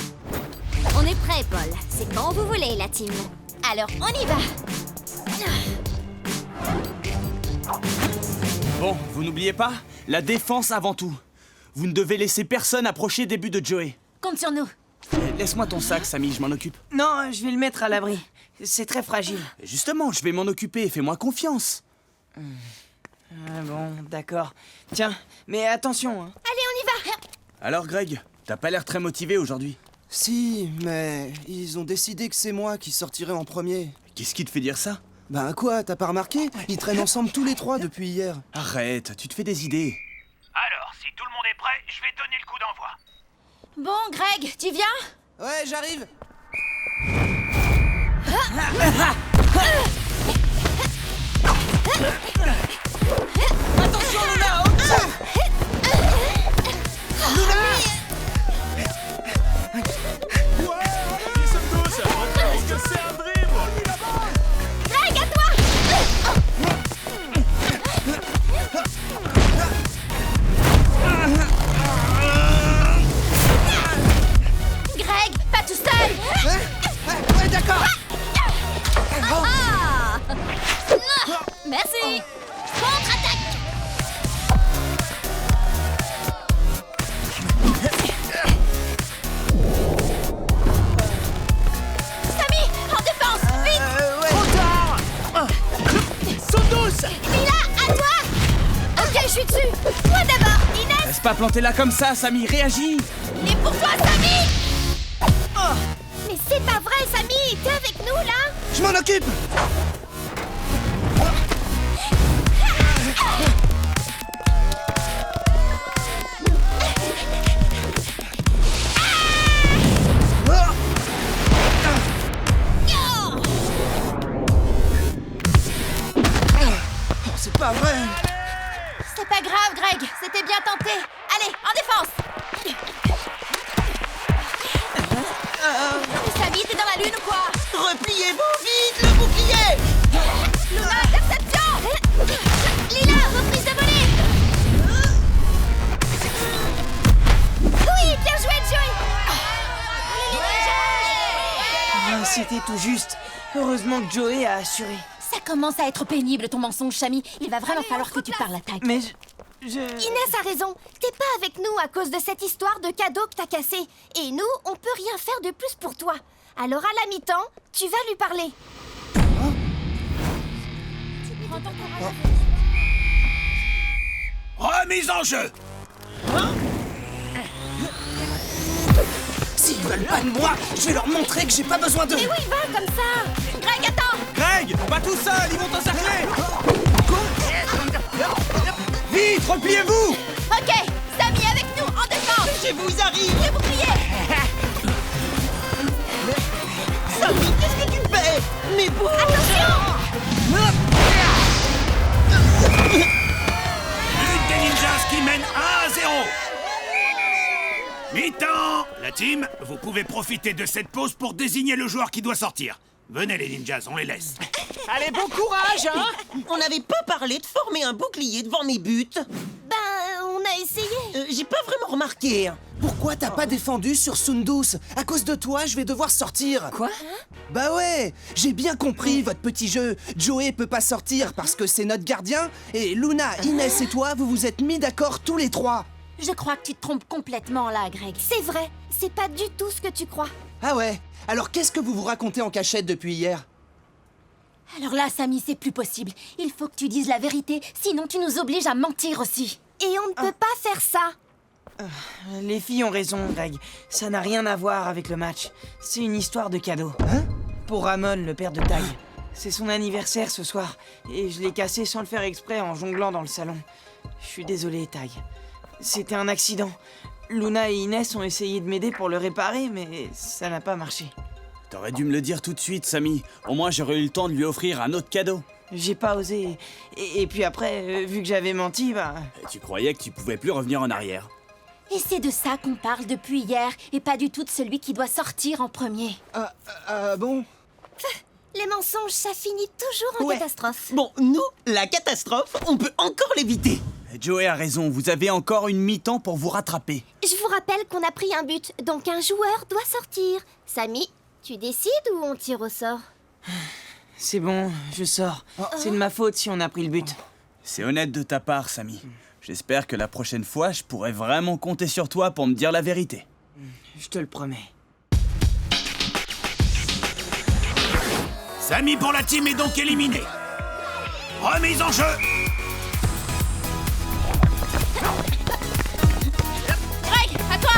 On est prêt, Paul. C'est quand vous voulez, la team. Alors, on y va. Bon, vous n'oubliez pas, la défense avant tout. Vous ne devez laisser personne approcher des buts de Joey. Compte sur nous. Laisse-moi ton sac, Samy, je m'en occupe. Non, je vais le mettre à l'abri. C'est très fragile. Justement, je vais m'en occuper, fais-moi confiance. Ah bon, d'accord. Tiens, mais attention, hein. Allez, on y va. Alors Greg, t'as pas l'air très motivé aujourd'hui. Si, mais ils ont décidé que c'est moi qui sortirai en premier. Qu'est-ce qui te fait dire ça? Ben quoi, t'as pas remarqué? Ils traînent ensemble tous les trois depuis hier. Arrête, tu te fais des idées. Alors, si tout le monde est prêt, je vais donner le coup d'envoi. Bon, Greg, tu viens? Ouais, j'arrive. Attention, Luna! Ils sont tous. Est-ce que c'est un dribble? Greg, à toi. Greg, pas tout seul! Ouais, d'accord. Ah! Merci! Contre-attaque! Samy, en défense! Vite! Saute douce! Lila, à toi. Ok, je suis dessus. Toi d'abord, Inès. Laisse pas planter là comme ça, Samy, réagis! Et pour toi, Samy. Mais c'est pas vrai, Samy. T'es avec nous, là? Je m'en occupe. Oh, c'est pas vrai. C'est pas grave, Greg, c'était bien tenté. Allez, en défense! Samy, t'es dans la lune ou quoi? Repliez-vous vite, le bouclier! Luna, interception! Lila, reprise de volée! Oui, bien joué, Joey. Ah, c'était tout juste. Heureusement que Joey a assuré. Ça commence à être pénible ton mensonge, Samy. Il va vraiment falloir que tu parles à Tag. Mais je... Inès a raison. T'es pas avec nous à cause de cette histoire de cadeau que t'as cassé. Et nous, on peut rien faire de plus pour toi. Alors à la mi-temps, tu vas lui parler. Remise en jeu! S'ils veulent pas de moi, je vais leur montrer que j'ai pas besoin d'eux. Mais oui, va comme ça. Greg, attends. Greg, pas tout seul, ils vont t'encercler! Vite, repliez-vous! Ok, Samy avec nous, en défense! Je vous arrive! Le bouclier! Samy, qu'est-ce que tu fais? Mais bon... But des ninjas qui mène 1-0. Mi-temps! La team, vous pouvez profiter de cette pause pour désigner le joueur qui doit sortir. Venez les ninjas, on les laisse. Allez, bon courage, hein! On n'avait pas parlé de former un bouclier devant mes buts. Ben, on a essayé. J'ai pas vraiment remarqué. Pourquoi t'as pas défendu sur Sundus? À cause de toi, je vais devoir sortir. Quoi? Bah ouais, j'ai bien compris votre petit jeu. Joey peut pas sortir parce que c'est notre gardien. Et Luna, Inès et toi, vous vous êtes mis d'accord tous les trois. Je crois que tu te trompes complètement là, Greg. C'est vrai. C'est pas du tout ce que tu crois. Ah ouais? Alors qu'est-ce que vous vous racontez en cachette depuis hier? Alors là, Samy, c'est plus possible. Il faut que tu dises la vérité, sinon tu nous obliges à mentir aussi. Et on ne peut pas faire ça. Les filles ont raison, Greg. Ça n'a rien à voir avec le match. C'est une histoire de cadeau. Pour Ramon, le père de Tag. C'est son anniversaire ce soir. Et je l'ai cassé sans le faire exprès en jonglant dans le salon. Je suis désolé, Tag. C'était un accident. Luna et Inès ont essayé de m'aider pour le réparer, mais ça n'a pas marché. T'aurais dû me le dire tout de suite, Samy. Au moins, j'aurais eu le temps de lui offrir un autre cadeau. J'ai pas osé. Et puis après, vu que j'avais menti, bah... Et tu croyais que tu pouvais plus revenir en arrière. Et c'est de ça qu'on parle depuis hier, et pas du tout de celui qui doit sortir en premier. Bon? Les mensonges, ça finit toujours en catastrophe. Bon, nous, la catastrophe, on peut encore l'éviter. Joey a raison, vous avez encore une mi-temps pour vous rattraper. Je vous rappelle qu'on a pris un but, donc un joueur doit sortir. Samy, tu décides ou on tire au sort? C'est bon, je sors. C'est de ma faute si on a pris le but. C'est honnête de ta part, Samy. J'espère que la prochaine fois, je pourrai vraiment compter sur toi pour me dire la vérité. Je te le promets. Samy pour la team est donc éliminé. Remise en jeu. Greg, à toi!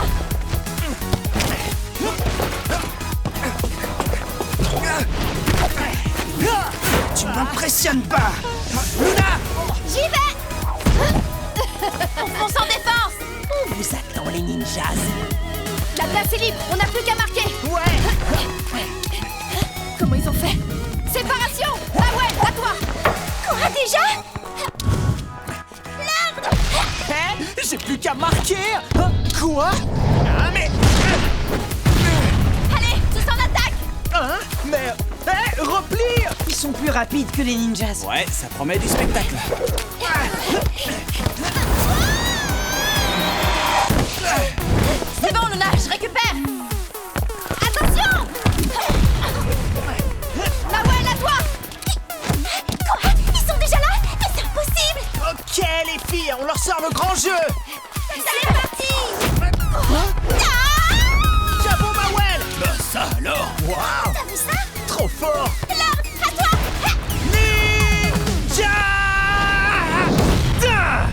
Tu m'impressionnes pas! Luna! J'y vais! On fonce en défense! On vous attend, les ninjas. La place est libre, on n'a plus qu'à marquer! Ouais! Comment ils ont fait? Séparation! Ah ouais, à toi! Quoi déjà? J'ai plus qu'à marquer! Hein? Quoi? Ah, mais... Allez, tous en attaque! Hein? Mais... Hé, repli! Ils sont plus rapides que les ninjas. Ouais, ça promet du spectacle. C'est bon, Luna, je récupère! Attention! Mawel, à toi! Quoi? Ils sont déjà là? Mais c'est impossible! Ok, les filles, on leur sort le grand jeu! C'est parti! Bravo, Mawel! Ben ça alors. Waouh! T'as vu ça? Trop fort! Là, à toi! Ninja! Da!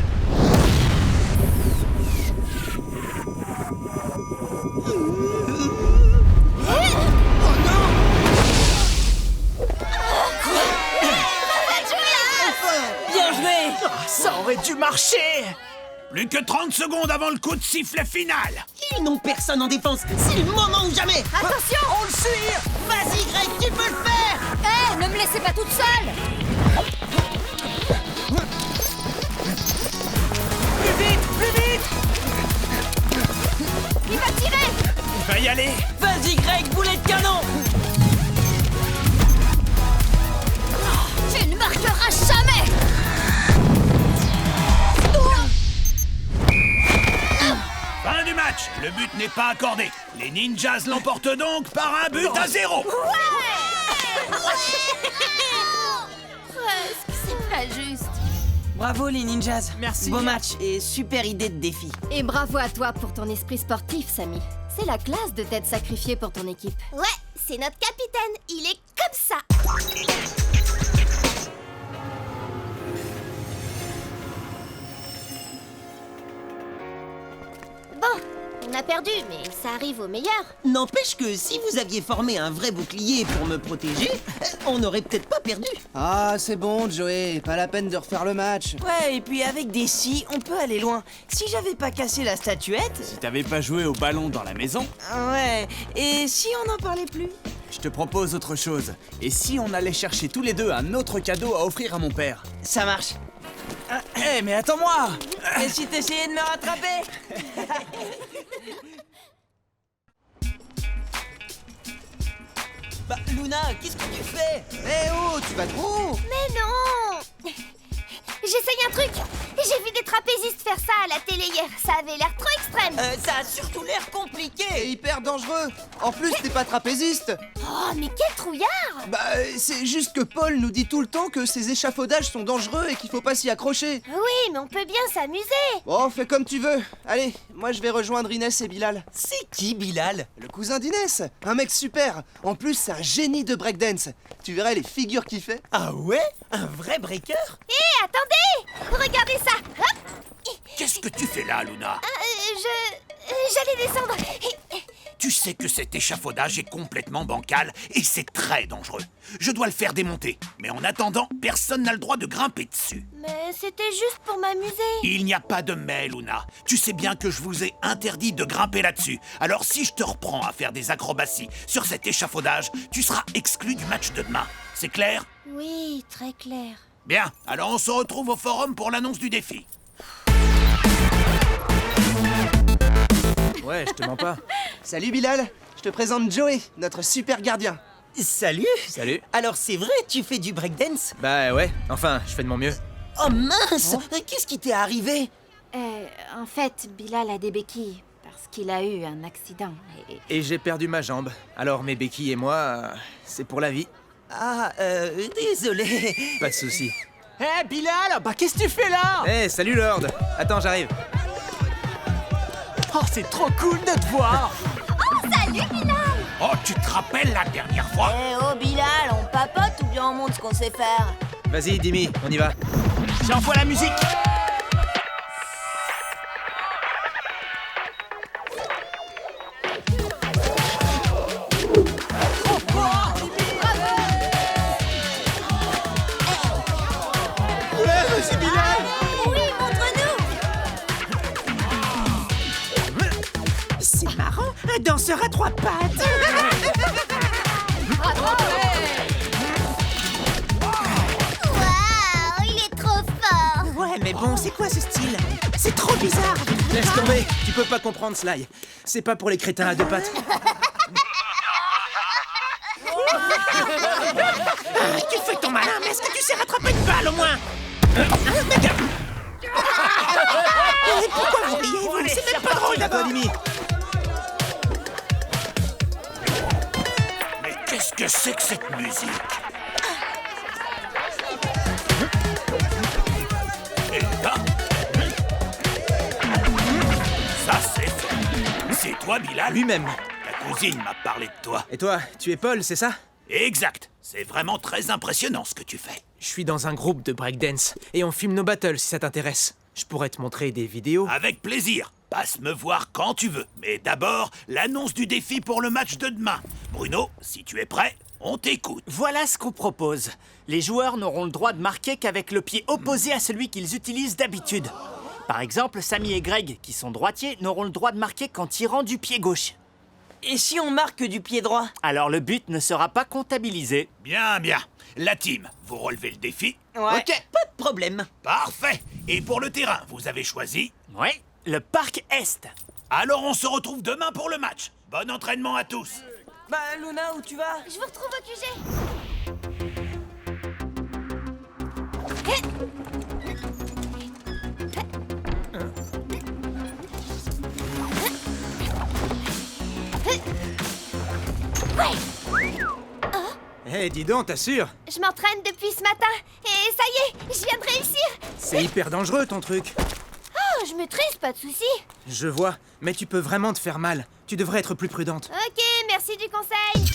Bien joué! Ah, ça aurait dû marcher! Plus que 30 secondes avant le coup de sifflet final. Ils n'ont personne en défense. C'est le moment ou jamais. Attention! On le suit! Vas-y, Greg, tu peux le faire. Hé, ne me laissez pas toute seule! Plus vite! Plus vite! Il va tirer! Il va y aller! Vas-y, Greg, boulet de canon! Tu ne marqueras jamais! Fin du match. Le but n'est pas accordé. Les ninjas l'emportent donc par un but à 0. Presque, c'est pas juste. Bravo les ninjas. Merci. Beau match et super idée de défi. Et bravo à toi pour ton esprit sportif, Samy. C'est la classe de t'être sacrifié pour ton équipe. Ouais, c'est notre capitaine. Il est comme ça. Bon, on a perdu, mais ça arrive aux meilleurs. N'empêche que si vous aviez formé un vrai bouclier pour me protéger, on n'aurait peut-être pas perdu. Ah, c'est bon, Joey, pas la peine de refaire le match. Ouais, et puis avec des scies, on peut aller loin. Si j'avais pas cassé la statuette... Si t'avais pas joué au ballon dans la maison, Ouais, et si on n'en parlait plus? je te propose autre chose. Et si on allait chercher tous les deux un autre cadeau à offrir à mon père? Ça marche. Hé, mais attends-moi! Et si t'essayais de me rattraper? Bah, Luna, qu'est-ce que tu fais? Eh oh, tu vas trop! Mais non! J'essaye un truc. J'ai vu des trapézistes faire ça à la télé hier. Ça avait l'air trop extrême. Ça a surtout l'air compliqué. C'est hyper dangereux! En plus, t'es pas trapéziste! Oh, mais quel trouillard! Bah, c'est juste que Paul nous dit tout le temps que ces échafaudages sont dangereux et qu'il faut pas s'y accrocher. Oui, mais on peut bien s'amuser. Bon, fais comme tu veux. Allez, moi je vais rejoindre Inès et Bilal. C'est qui, Bilal? Le cousin d'Inès, un mec super. En plus, c'est un génie de breakdance. Tu verrais les figures qu'il fait. Ah ouais? Un vrai breaker? Hé, attendez! Regardez ça. Hop! Qu'est-ce que tu fais là, Luna? J'allais descendre. Tu sais que cet échafaudage est complètement bancal et c'est très dangereux. Je dois le faire démonter. Mais en attendant, personne n'a le droit de grimper dessus. Mais c'était juste pour m'amuser. Il n'y a pas de mais, Luna. Tu sais bien que je vous ai interdit de grimper là-dessus. Alors si je te reprends à faire des acrobaties sur cet échafaudage, tu seras exclu du match de demain. C'est clair? Oui, très clair. Bien, alors on se retrouve au forum pour l'annonce du défi. Ouais, je te mens pas. Salut Bilal, je te présente Joey, notre super gardien. Salut. Salut. Alors c'est vrai, tu fais du breakdance? Bah ouais, enfin, je fais de mon mieux. Oh mince! Qu'est-ce qui t'est arrivé? En fait, Bilal a des béquilles parce qu'il a eu un accident. Et j'ai perdu ma jambe. Alors mes béquilles et moi, c'est pour la vie. Ah, désolé. Pas de souci. Hé, Bilal, bah qu'est-ce que tu fais là? Hé, salut Lord. Attends, j'arrive. Oh, c'est trop cool de te voir. Salut, Bilal! Oh, tu te rappelles la dernière fois? Eh oh, Bilal, on papote ou bien on montre ce qu'on sait faire? Vas-y, Dimi, on y va. J'envoie la musique. Vas-y, Bilal. Oui, montre-nous! C'est marrant, un danseur à 3 pattes. Waouh, il est trop fort! Ouais, mais bon, c'est quoi ce style? C'est trop bizarre. Laisse tomber, tu peux pas comprendre, Sly. C'est pas pour les crétins à 2 pattes. Tu fais ton malin, mais est-ce que tu sais rattraper une balle au moins? Pourquoi vous riez, vous? C'est même pas drôle À toi, Dimi. Mais qu'est-ce que c'est que cette musique? Et là, ça c'est fait. C'est toi, Bilal? Lui-même. Ta cousine m'a parlé de toi. Et toi, tu es Paul, c'est ça? Exact. C'est vraiment très impressionnant ce que tu fais. Je suis dans un groupe de breakdance et on filme nos battles si ça t'intéresse. Je pourrais te montrer des vidéos. Avec plaisir. Passe me voir quand tu veux. Mais d'abord, l'annonce du défi pour le match de demain. Bruno, si tu es prêt, on t'écoute. Voilà ce qu'on propose. Les joueurs n'auront le droit de marquer qu'avec le pied opposé à celui qu'ils utilisent d'habitude. Par exemple, Samy et Greg, qui sont droitiers, n'auront le droit de marquer qu'en tirant du pied gauche. Et si on marque du pied droit? Alors le but ne sera pas comptabilisé. Bien, bien. La team, vous relevez le défi? Ouais, Ok. pas de problème. Parfait. Et pour le terrain, vous avez choisi? Oui, le parc Est. Alors on se retrouve demain pour le match. Bon entraînement à tous. Bah, Luna, où tu vas? Je vous retrouve au QG. Hé, dis donc, t'assures? Je m'entraîne depuis ce matin et ça y est, je viens de réussir. C'est hyper dangereux ton truc. Oh, je maîtrise, pas de souci. Je vois, mais tu peux vraiment te faire mal. Tu devrais être plus prudente. Ok, merci du conseil.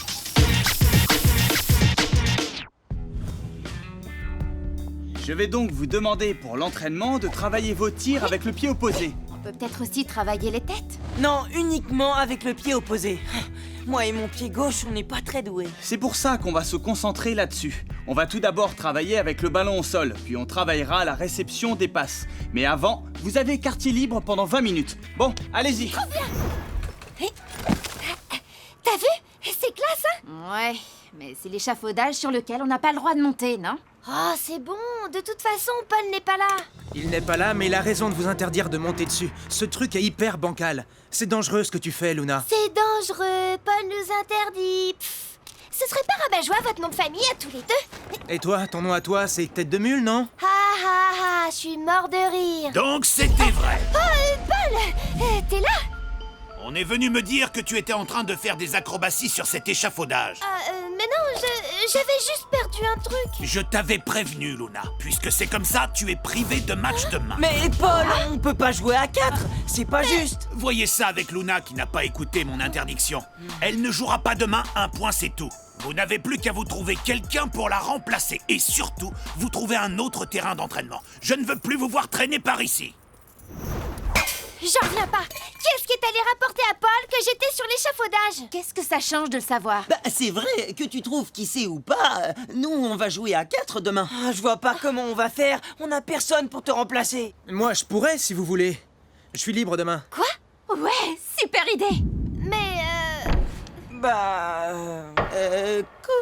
Je vais donc vous demander pour l'entraînement de travailler vos tirs avec le pied opposé. On peut peut-être aussi travailler les têtes. Non, uniquement avec le pied opposé. Moi et mon pied gauche, on n'est pas très doués. C'est pour ça qu'on va se concentrer là-dessus. On va tout d'abord travailler avec le ballon au sol, puis on travaillera la réception des passes. Mais avant, vous avez quartier libre pendant 20 minutes. Bon, allez-y. T'as vu? C'est classe, hein? Ouais, mais c'est l'échafaudage sur lequel on n'a pas le droit de monter, non? Oh, c'est bon. De toute façon, Paul n'est pas là. Il n'est pas là, mais il a raison de vous interdire de monter dessus. Ce truc est hyper bancal. C'est dangereux ce que tu fais, Luna. C'est dangereux. Paul nous interdit. Pff. Ce serait pas rabat-joie votre nom de famille à tous les deux? Et toi, ton nom à toi, c'est Tête de Mule, non? Ha ha ha, je suis mort de rire. Donc c'était vrai. Oh, Paul, t'es là? On est venu me dire que tu étais en train de faire des acrobaties sur cet échafaudage. Mais non, j'avais juste perdu un truc. Je t'avais prévenu, Luna. Puisque c'est comme ça, tu es privé de match demain. Mais Paul, on peut pas jouer à 4. C'est pas juste. Voyez ça avec Luna qui n'a pas écouté mon interdiction. Elle ne jouera pas demain, un point c'est tout. Vous n'avez plus qu'à vous trouver quelqu'un pour la remplacer. Et surtout, vous trouvez un autre terrain d'entraînement. Je ne veux plus vous voir traîner par ici. J'en reviens pas. Qui est-ce qui est allé rapporter à Paul que j'étais sur l'échafaudage? Qu'est-ce que ça change de le savoir? Bah, c'est vrai, que tu trouves qui sait ou pas. Nous, on va jouer à 4 demain. Ah, je vois pas comment on va faire. On a personne pour te remplacer. Moi, je pourrais, si vous voulez. Je suis libre demain. Quoi? Ouais, super idée! Mais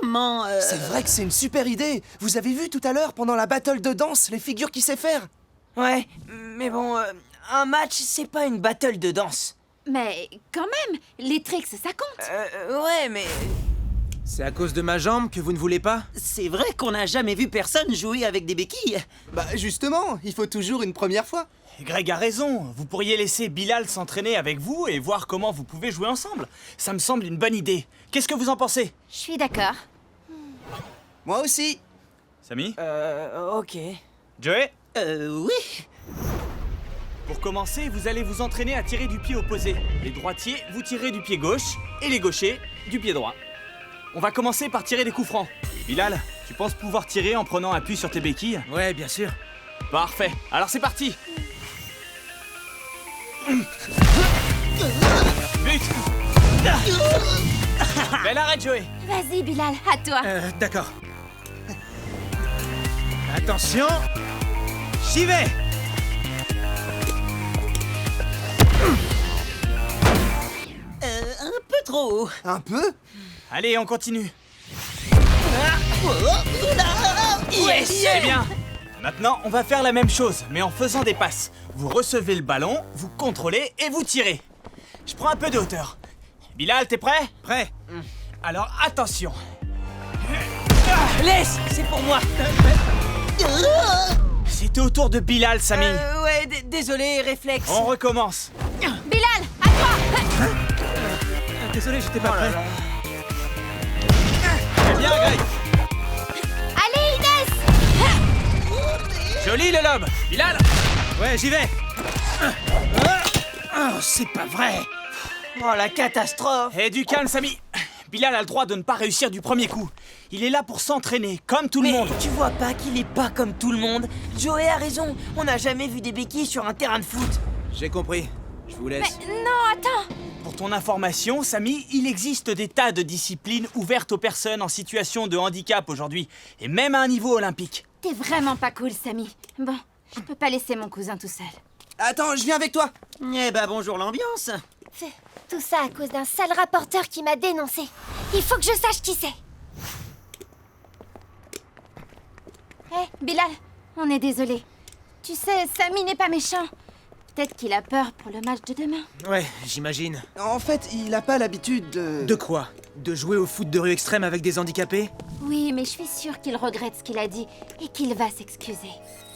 Comment C'est vrai que c'est une super idée. Vous avez vu tout à l'heure, pendant la battle de danse, les figures qu'il sait faire? Ouais, mais bon, un match, c'est pas une battle de danse. Mais quand même, les tricks, ça compte! Ouais, mais... C'est à cause de ma jambe que vous ne voulez pas? C'est vrai qu'on n'a jamais vu personne jouer avec des béquilles. Bah justement, il faut toujours une première fois. Greg a raison, vous pourriez laisser Bilal s'entraîner avec vous et voir comment vous pouvez jouer ensemble. Ça me semble une bonne idée. Qu'est-ce que vous en pensez? Je suis d'accord. Moi aussi. Samy? Ok. Joey? Oui. Pour commencer, vous allez vous entraîner à tirer du pied opposé. Les droitiers, vous tirez du pied gauche, et les gauchers, du pied droit. On va commencer par tirer des coups francs. Bilal, tu penses pouvoir tirer en prenant appui sur tes béquilles? Ouais, bien sûr. Parfait, alors c'est parti. But. Bel arrêt, Joey. Vas-y, Bilal, à toi. D'accord. Attention. J'y vais. Un peu trop haut. Un peu? Allez, on continue. Yes. C'est bien. Maintenant, on va faire la même chose, mais en faisant des passes. Vous recevez le ballon, vous contrôlez et vous tirez. Je prends un peu de hauteur. Bilal, t'es prêt? Prêt. Alors, attention. Laisse, c'est pour moi. C'était au tour de Bilal, Samy. Ouais, désolé, réflexe. On recommence. Bilal, à toi. Désolé, j'étais pas prêt. Très bien, Greg. Allez, Inès. Joli le lobe. Bilal. Ouais, j'y vais. Oh, c'est pas vrai. Oh, la catastrophe. Et du calme, Samy. Bilal a le droit de ne pas réussir du premier coup. Il est là pour s'entraîner, comme tout le monde. Tu vois pas qu'il est pas comme tout le monde? Joey a raison, on n'a jamais vu des béquilles sur un terrain de foot. J'ai compris. Je vous laisse. Non, attends. Pour ton information, Samy, il existe des tas de disciplines ouvertes aux personnes en situation de handicap aujourd'hui, et même à un niveau olympique. T'es vraiment pas cool, Samy. Bon, je peux pas laisser mon cousin tout seul. Attends, je viens avec toi. Eh ben bonjour l'ambiance. C'est tout ça à cause d'un sale rapporteur qui m'a dénoncé. Il faut que je sache qui c'est. Hé, Bilal, on est désolé. Tu sais, Samy n'est pas méchant. Peut-être qu'il a peur pour le match de demain. Ouais, j'imagine. En fait, il a pas l'habitude de... De quoi? De jouer au foot de rue extrême avec des handicapés? Oui, mais je suis sûre qu'il regrette ce qu'il a dit et qu'il va s'excuser.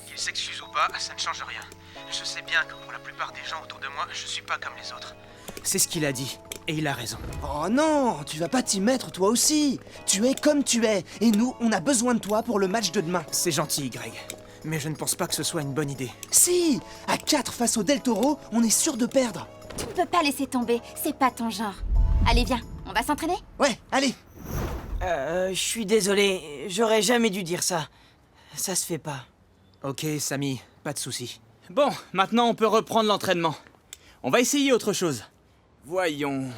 Qu'il s'excuse ou pas, ça ne change rien. Je sais bien que pour la plupart des gens autour de moi, je suis pas comme les autres. C'est ce qu'il a dit, et il a raison. Oh non, tu vas pas t'y mettre toi aussi. Tu es comme tu es, et nous, on a besoin de toi pour le match de demain. C'est gentil, Greg. Mais je ne pense pas que ce soit une bonne idée. Si, à 4 face au Del Toro, on est sûr de perdre. Tu ne peux pas laisser tomber, c'est pas ton genre. Allez, viens, on va s'entraîner? Ouais, allez. Je suis désolé, j'aurais jamais dû dire ça. Ça se fait pas. Ok, Samy, pas de soucis. Bon, maintenant on peut reprendre l'entraînement. On va essayer autre chose. Voyons.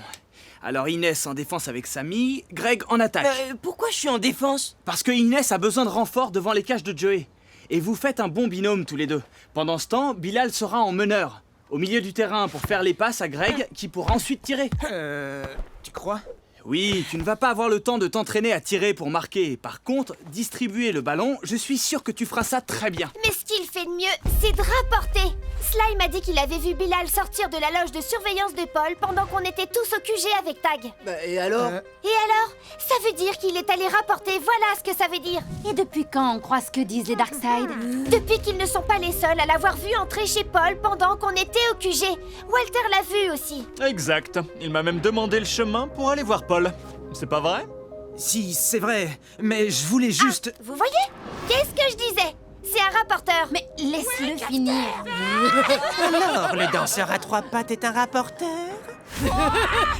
Alors Inès en défense avec Samy, Greg en attaque. Pourquoi je suis en défense? Parce que Inès a besoin de renfort devant les cages de Joey. Et vous faites un bon binôme tous les deux. Pendant ce temps, Bilal sera en meneur, au milieu du terrain pour faire les passes à Greg qui pourra ensuite tirer. Tu crois? Oui, tu ne vas pas avoir le temps de t'entraîner à tirer pour marquer. Par contre, distribuer le ballon, je suis sûr que tu feras ça très bien. Mais ce qu'il fait de mieux, c'est de rapporter. Sly m'a dit qu'il avait vu Bilal sortir de la loge de surveillance de Paul pendant qu'on était tous au QG avec Tag. Bah, et alors? Et alors? Ça veut dire qu'il est allé rapporter, voilà ce que ça veut dire. Et depuis quand on croit ce que disent les Darkseid? Depuis qu'ils ne sont pas les seuls à l'avoir vu entrer chez Paul pendant qu'on était au QG. Walter l'a vu aussi. Exact. Il m'a même demandé le chemin pour aller voir Paul. C'est pas vrai? Si, c'est vrai. Mais je voulais juste... Vous voyez? Qu'est-ce que je disais? C'est un rapporteur. Mais laisse-le finir. Alors, le danseur à trois pattes est un rapporteur?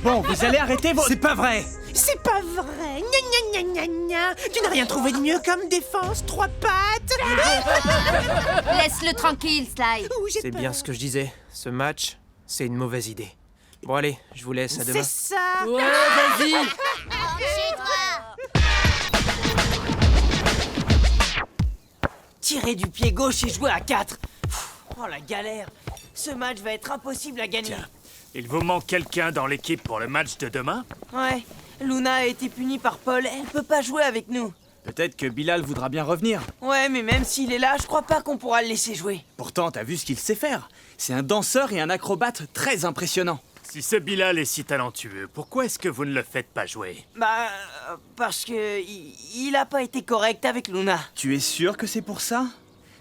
Bon, vous allez arrêter vos... C'est pas vrai! C'est pas vrai! Gna gna gna gna gna! Tu n'as rien trouvé de mieux comme défense, trois pattes? Laisse-le tranquille, Sly. C'est bien ce que je disais. Ce match, c'est une mauvaise idée. Bon allez, je vous laisse, à demain. C'est ça! Ouais, vas-y. Tirer du pied gauche et jouer à 4. Oh la galère. Ce match va être impossible à gagner. Tiens, il vous manque quelqu'un dans l'équipe pour le match de demain? Ouais, Luna a été punie par Paul, elle peut pas jouer avec nous. Peut-être que Bilal voudra bien revenir. Ouais, mais même s'il est là, je crois pas qu'on pourra le laisser jouer. Pourtant, t'as vu ce qu'il sait faire. C'est un danseur et un acrobate très impressionnant. Si ce Bilal est si talentueux, pourquoi est-ce que vous ne le faites pas jouer? Bah, parce que il a pas été correct avec Luna. Tu es sûr que c'est pour ça?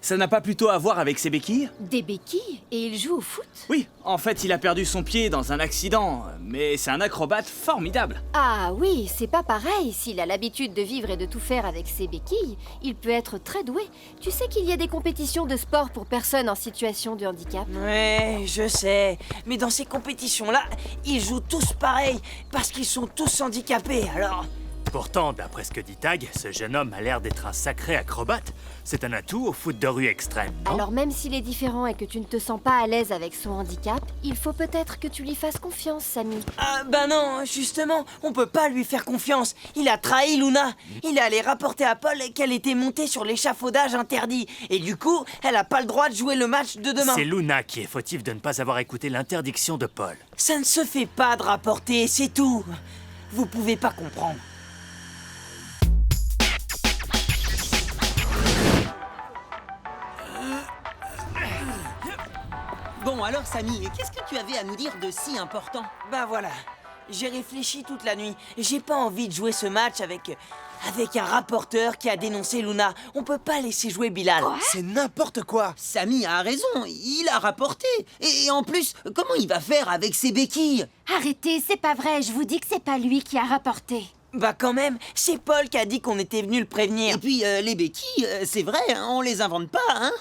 Ça n'a pas plutôt à voir avec ses béquilles? Des béquilles? Et il joue au foot? Oui, en fait, il a perdu son pied dans un accident, mais c'est un acrobate formidable. Ah oui, c'est pas pareil. S'il a l'habitude de vivre et de tout faire avec ses béquilles, il peut être très doué. Tu sais qu'il y a des compétitions de sport pour personnes en situation de handicap? Ouais, je sais. Mais dans ces compétitions-là, ils jouent tous pareil, parce qu'ils sont tous handicapés, alors... Pourtant, d'après ce que dit Tag, ce jeune homme a l'air d'être un sacré acrobate. C'est un atout au foot de rue extrême, non? Alors même s'il est différent et que tu ne te sens pas à l'aise avec son handicap, il faut peut-être que tu lui fasses confiance, Samy. Ah bah non, justement, on peut pas lui faire confiance. Il a trahi Luna. Il est allé rapporter à Paul qu'elle était montée sur l'échafaudage interdit. Et du coup, elle a pas le droit de jouer le match de demain. C'est Luna qui est fautive de ne pas avoir écouté l'interdiction de Paul. Ça ne se fait pas de rapporter, c'est tout. Vous pouvez pas comprendre. Bon alors Samy, qu'est-ce que tu avais à nous dire de si important? Bah voilà, j'ai réfléchi toute la nuit. J'ai pas envie de jouer ce match avec un rapporteur qui a dénoncé Luna. On peut pas laisser jouer Bilal. C'est n'importe quoi. Samy a raison, il a rapporté. Et en plus, comment il va faire avec ses béquilles? Arrêtez, c'est pas vrai. Je vous dis que c'est pas lui qui a rapporté. Bah quand même, c'est Paul qui a dit qu'on était venu le prévenir. Et puis les béquilles, c'est vrai, hein, on les invente pas, hein?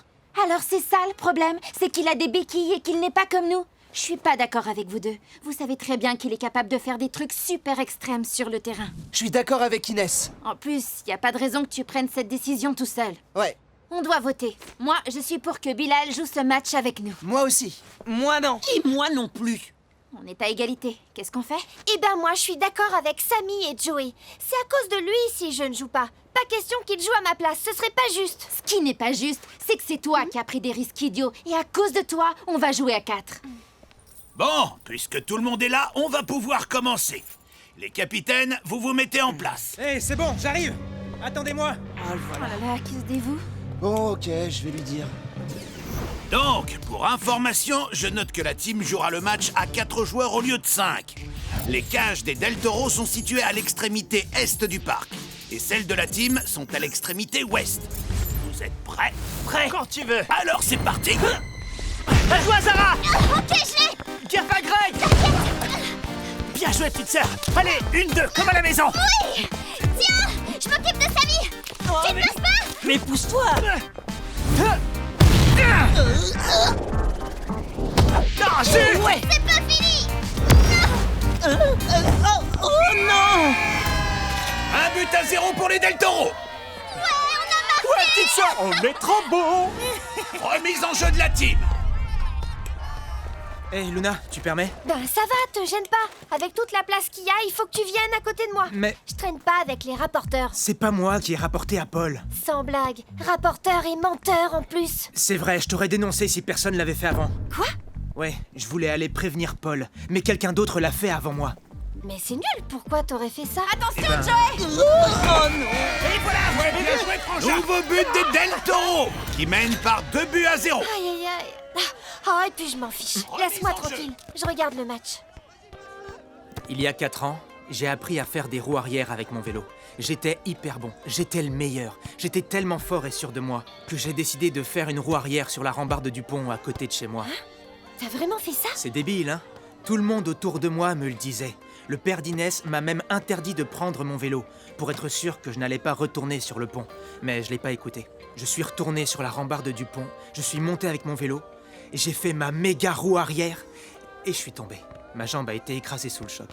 Alors c'est ça le problème, c'est qu'il a des béquilles et qu'il n'est pas comme nous. Je suis pas d'accord avec vous deux. Vous savez très bien qu'il est capable de faire des trucs super extrêmes sur le terrain. Je suis d'accord avec Inès. En plus, y a pas de raison que tu prennes cette décision tout seul. Ouais. On doit voter. Moi, je suis pour que Bilal joue ce match avec nous. Moi aussi. Moi non. Et moi non plus. On est à égalité. Qu'est-ce qu'on fait? Eh ben moi, je suis d'accord avec Samy et Joey. C'est à cause de lui si je ne joue pas. Pas question qu'il joue à ma place, ce serait pas juste. Ce qui n'est pas juste, c'est que c'est toi qui as pris des risques idiots. Et à cause de toi, on va jouer à 4. Bon, puisque tout le monde est là, on va pouvoir commencer. Les capitaines, vous vous mettez en place. Hé, c'est bon, j'arrive. Attendez-moi. Oh là là, qui se dévoue? Bon, ok, je vais lui dire. Donc, pour information, je note que la team jouera le match à 4 joueurs au lieu de 5. Les cages des Del Toro sont situées à l'extrémité est du parc. Et celles de la team sont à l'extrémité ouest. Vous êtes prêts? Prêt quand tu veux. Alors c'est parti. À toi, Zara. Ok, je l'ai. Gaffe à Greg. Bien joué, petite sœur. Allez, 1-2, comme à la maison. Oui. Tiens, je m'occupe de Samy. Tu te places pas? Mais pousse-toi. Danger. Ouais. C'est pas fini. Oh non. 1-0 pour les Del Toro. Ouais, petite sœur, on est trop beau. Remise en jeu de la team. Hé, Luna, tu permets? Ben ça va, te gêne pas. Avec toute la place qu'il y a, il faut que tu viennes à côté de moi. Mais Je traîne pas avec les rapporteurs. c'est pas moi qui ai rapporté à Paul. Sans blague. Rapporteur et menteur en plus. C'est vrai, je t'aurais dénoncé si personne l'avait fait avant. Quoi? Ouais, je voulais aller prévenir Paul, mais quelqu'un d'autre l'a fait avant moi. Mais c'est nul, pourquoi t'aurais fait ça? Attention, ben- Joey! Oh non. Et voilà, ouais, bien joué, Frangin. Nouveau but des Del Toro, qui mène par 2-0. Aïe aïe aïe. Ah, et puis je m'en fiche. Laisse-moi tranquille. Je regarde le match. Il y a 4 ans, j'ai appris à faire des roues arrière avec mon vélo. J'étais hyper bon, j'étais le meilleur. J'étais tellement fort et sûr de moi que j'ai décidé de faire une roue arrière sur la rambarde du pont à côté de chez moi. T'as vraiment fait ça? C'est débile, hein? Tout le monde autour de moi me le disait. Le père d'Inès m'a même interdit de prendre mon vélo pour être sûr que je n'allais pas retourner sur le pont. Mais je l'ai pas écouté. Je suis retourné sur la rambarde du pont, je suis monté avec mon vélo, et j'ai fait ma méga roue arrière et je suis tombé. Ma jambe a été écrasée sous le choc.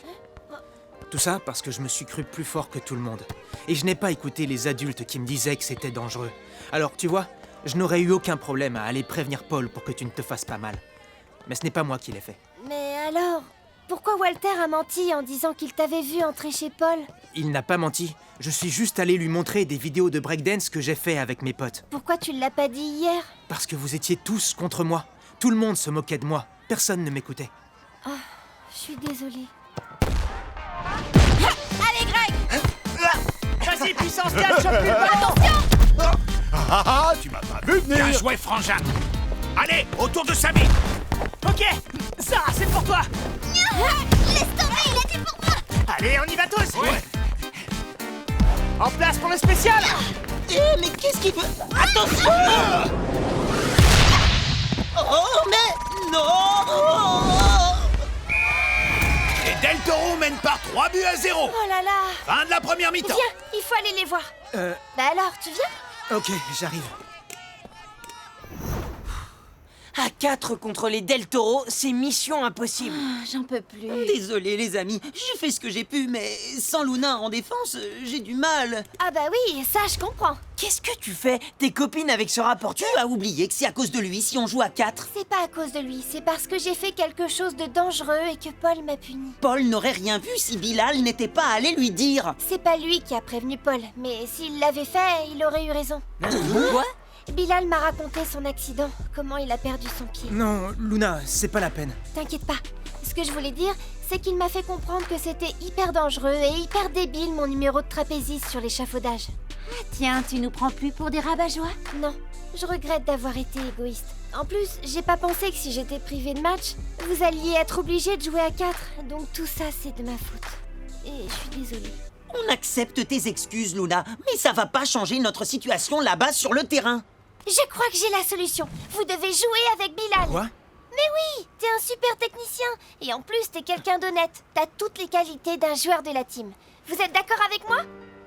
Tout ça parce que je me suis cru plus fort que tout le monde. Et je n'ai pas écouté les adultes qui me disaient que c'était dangereux. Alors, tu vois, je n'aurais eu aucun problème à aller prévenir Paul pour que tu ne te fasses pas mal. Mais ce n'est pas moi qui l'ai fait. Mais alors, pourquoi Walter a menti en disant qu'il t'avait vu entrer chez Paul? Il n'a pas menti. Je suis juste allé lui montrer des vidéos de breakdance que j'ai fait avec mes potes. Pourquoi tu l'as pas dit hier? Parce que vous étiez tous contre moi. Tout le monde se moquait de moi. Personne ne m'écoutait. Oh, je suis désolée. Allez, Greg! Vas-y, puissance 4, chope plus bas. Attention! Ah, tu m'as pas vu venir. Bien joué, Frangin. Allez, autour de Samy. Ok, Sarah, c'est pour toi. Laisse tomber, il a dit pour moi. Allez, on y va tous. En place pour le spécial. Mais qu'est-ce qu'il veut? Attention! Oh, mais non! Les Del Toro mènent par 3 buts à 0. Oh là là. Fin de la première mi-temps. Viens, il faut aller les voir. Bah alors, tu viens? Ok, j'arrive. À 4 contre les Del Toro, c'est mission impossible. J'en peux plus. Désolé les amis, j'ai fait ce que j'ai pu, mais sans Luna en défense, j'ai du mal. Ah bah oui, ça je comprends. Qu'est-ce que tu fais? Tes copines avec ce rapport, Tu as oublié que c'est à cause de lui si on joue à 4. C'est pas à cause de lui, c'est parce que j'ai fait quelque chose de dangereux et que Paul m'a puni. Paul n'aurait rien vu si Bilal n'était pas allé lui dire. C'est pas lui qui a prévenu Paul, mais s'il l'avait fait, il aurait eu raison. Quoi? Bilal m'a raconté son accident, comment il a perdu son pied. Non, Luna, c'est pas la peine. T'inquiète pas. Ce que je voulais dire, c'est qu'il m'a fait comprendre que c'était hyper dangereux et hyper débile mon numéro de trapéziste sur l'échafaudage. Ah tiens, tu nous prends plus pour des rabat-joie? Non, je regrette d'avoir été égoïste. En plus, j'ai pas pensé que si j'étais privée de match, vous alliez être obligé de jouer à 4. Donc tout ça, c'est de ma faute. Et je suis désolée. On accepte tes excuses, Luna, mais ça va pas changer notre situation là-bas sur le terrain. Je crois que j'ai la solution. Vous devez jouer avec Bilal. Quoi? Mais oui, t'es un super technicien. Et en plus, t'es quelqu'un d'honnête. T'as toutes les qualités d'un joueur de la team. Vous êtes d'accord avec moi?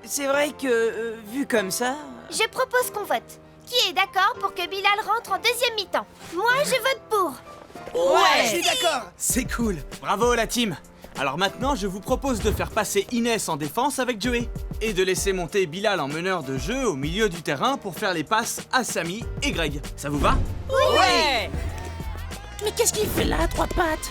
c'est vrai que, vu comme ça... Je propose qu'on vote. Qui est d'accord pour que Bilal rentre en deuxième mi-temps? Moi, je vote pour. Ouais, je suis d'accord. C'est cool. Bravo la team. Alors maintenant, je vous propose de faire passer Inès en défense avec Joey et de laisser monter Bilal en meneur de jeu au milieu du terrain pour faire les passes à Samy et Greg. Ça vous va? Ouais! Mais qu'est-ce qu'il fait là à 3 pattes?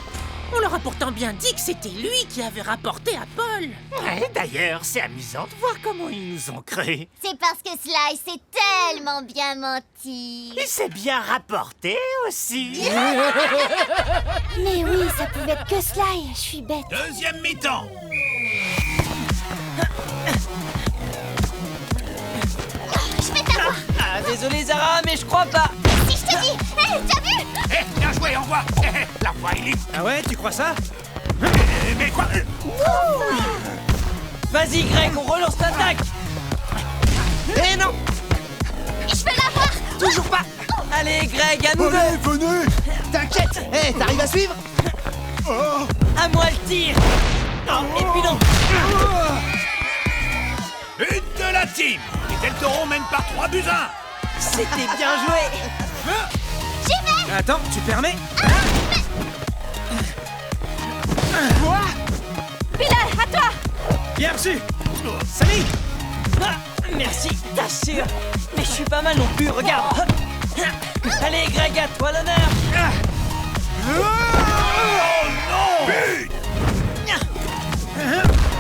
On leur a pourtant bien dit que c'était lui qui avait rapporté à Paul. Ouais, d'ailleurs, c'est amusant de voir comment ils nous ont créés. C'est parce que Sly s'est tellement bien menti. Il s'est bien rapporté aussi. Mais oui, ça pouvait être que Sly. Je suis bête. Deuxième mi-temps. Je vais t'avoir. Ah, désolé Zara, mais je crois pas. Si je te dis. Hé, t'as vu? Bien joué, on voit. La voix élite. Ah ouais, tu crois ça? Mais quoi? Vas-y Greg, on relance l'attaque. Eh non! Je vais l'avoir. Toujours pas. Allez Greg, à nous deux. Venez. T'inquiète. Hé, t'arrives à suivre? À moi le tir. Non, et puis non. But de la team. Les Del Toro mènent par 3 buts à 1. C'était bien joué. J'y vais. Attends, tu permets? Bilal, à toi. Bien reçu. Samy. Ah, merci, t'assures. Mais je suis pas mal non plus, regarde. Allez Greg, à toi l'honneur. Oh non! But!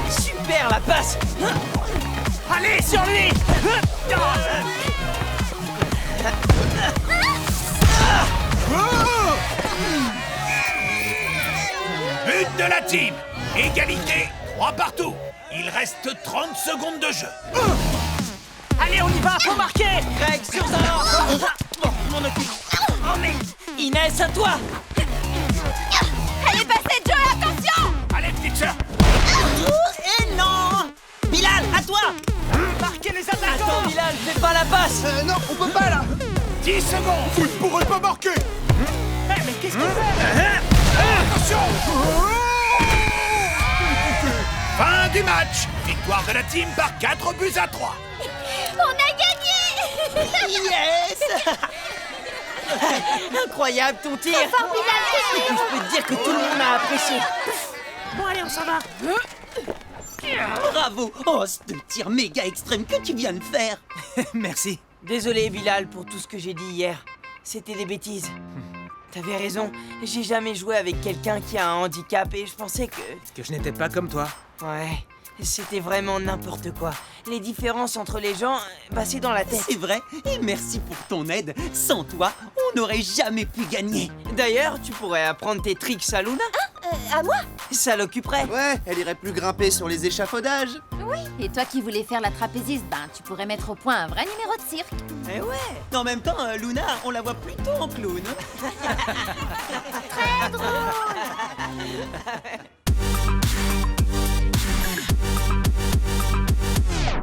Super la passe. Allez, sur lui. But de la team. Égalité, 3 partout. Il reste 30 secondes de jeu. Allez, on y va, faut marquer. Greg, sur Zara. Bon, je m'en occupe. Oh mais... Inès, à toi. Elle est passée, Joe, attention. Allez, petite sœur. Eh non! Bilal, à toi! Marquez les attaquants. Attends Bilal, fais pas la passe. Non, on peut pas là. 10 secondes. Vous ne pourrez pas marquer. Mais qu'est-ce qu'il fait? Attention! Fin du match. Victoire de la team par 4 buts à 3. On a gagné. Yes! Incroyable ton tir! Fort, Bilal. Je peux te dire que tout le monde a apprécié. Bon, allez, on s'en va. Bravo! Oh, ce tir méga extrême que tu viens de faire! Merci. Désolé Bilal pour tout ce que j'ai dit hier. C'était des bêtises. T'avais raison, j'ai jamais joué avec quelqu'un qui a un handicap et je pensais que... Que je n'étais pas comme toi. Ouais, c'était vraiment n'importe quoi. Les différences entre les gens, bah c'est dans la tête. C'est vrai, et merci pour ton aide. Sans toi, on n'aurait jamais pu gagner. D'ailleurs, tu pourrais apprendre tes tricks à Luna. À moi? Ça l'occuperait. Ouais, elle irait plus grimper sur les échafaudages. Oui. Et toi qui voulais faire la trapéziste, ben tu pourrais mettre au point un vrai numéro de cirque. Eh ouais. En même temps, Luna, on la voit plutôt en clown.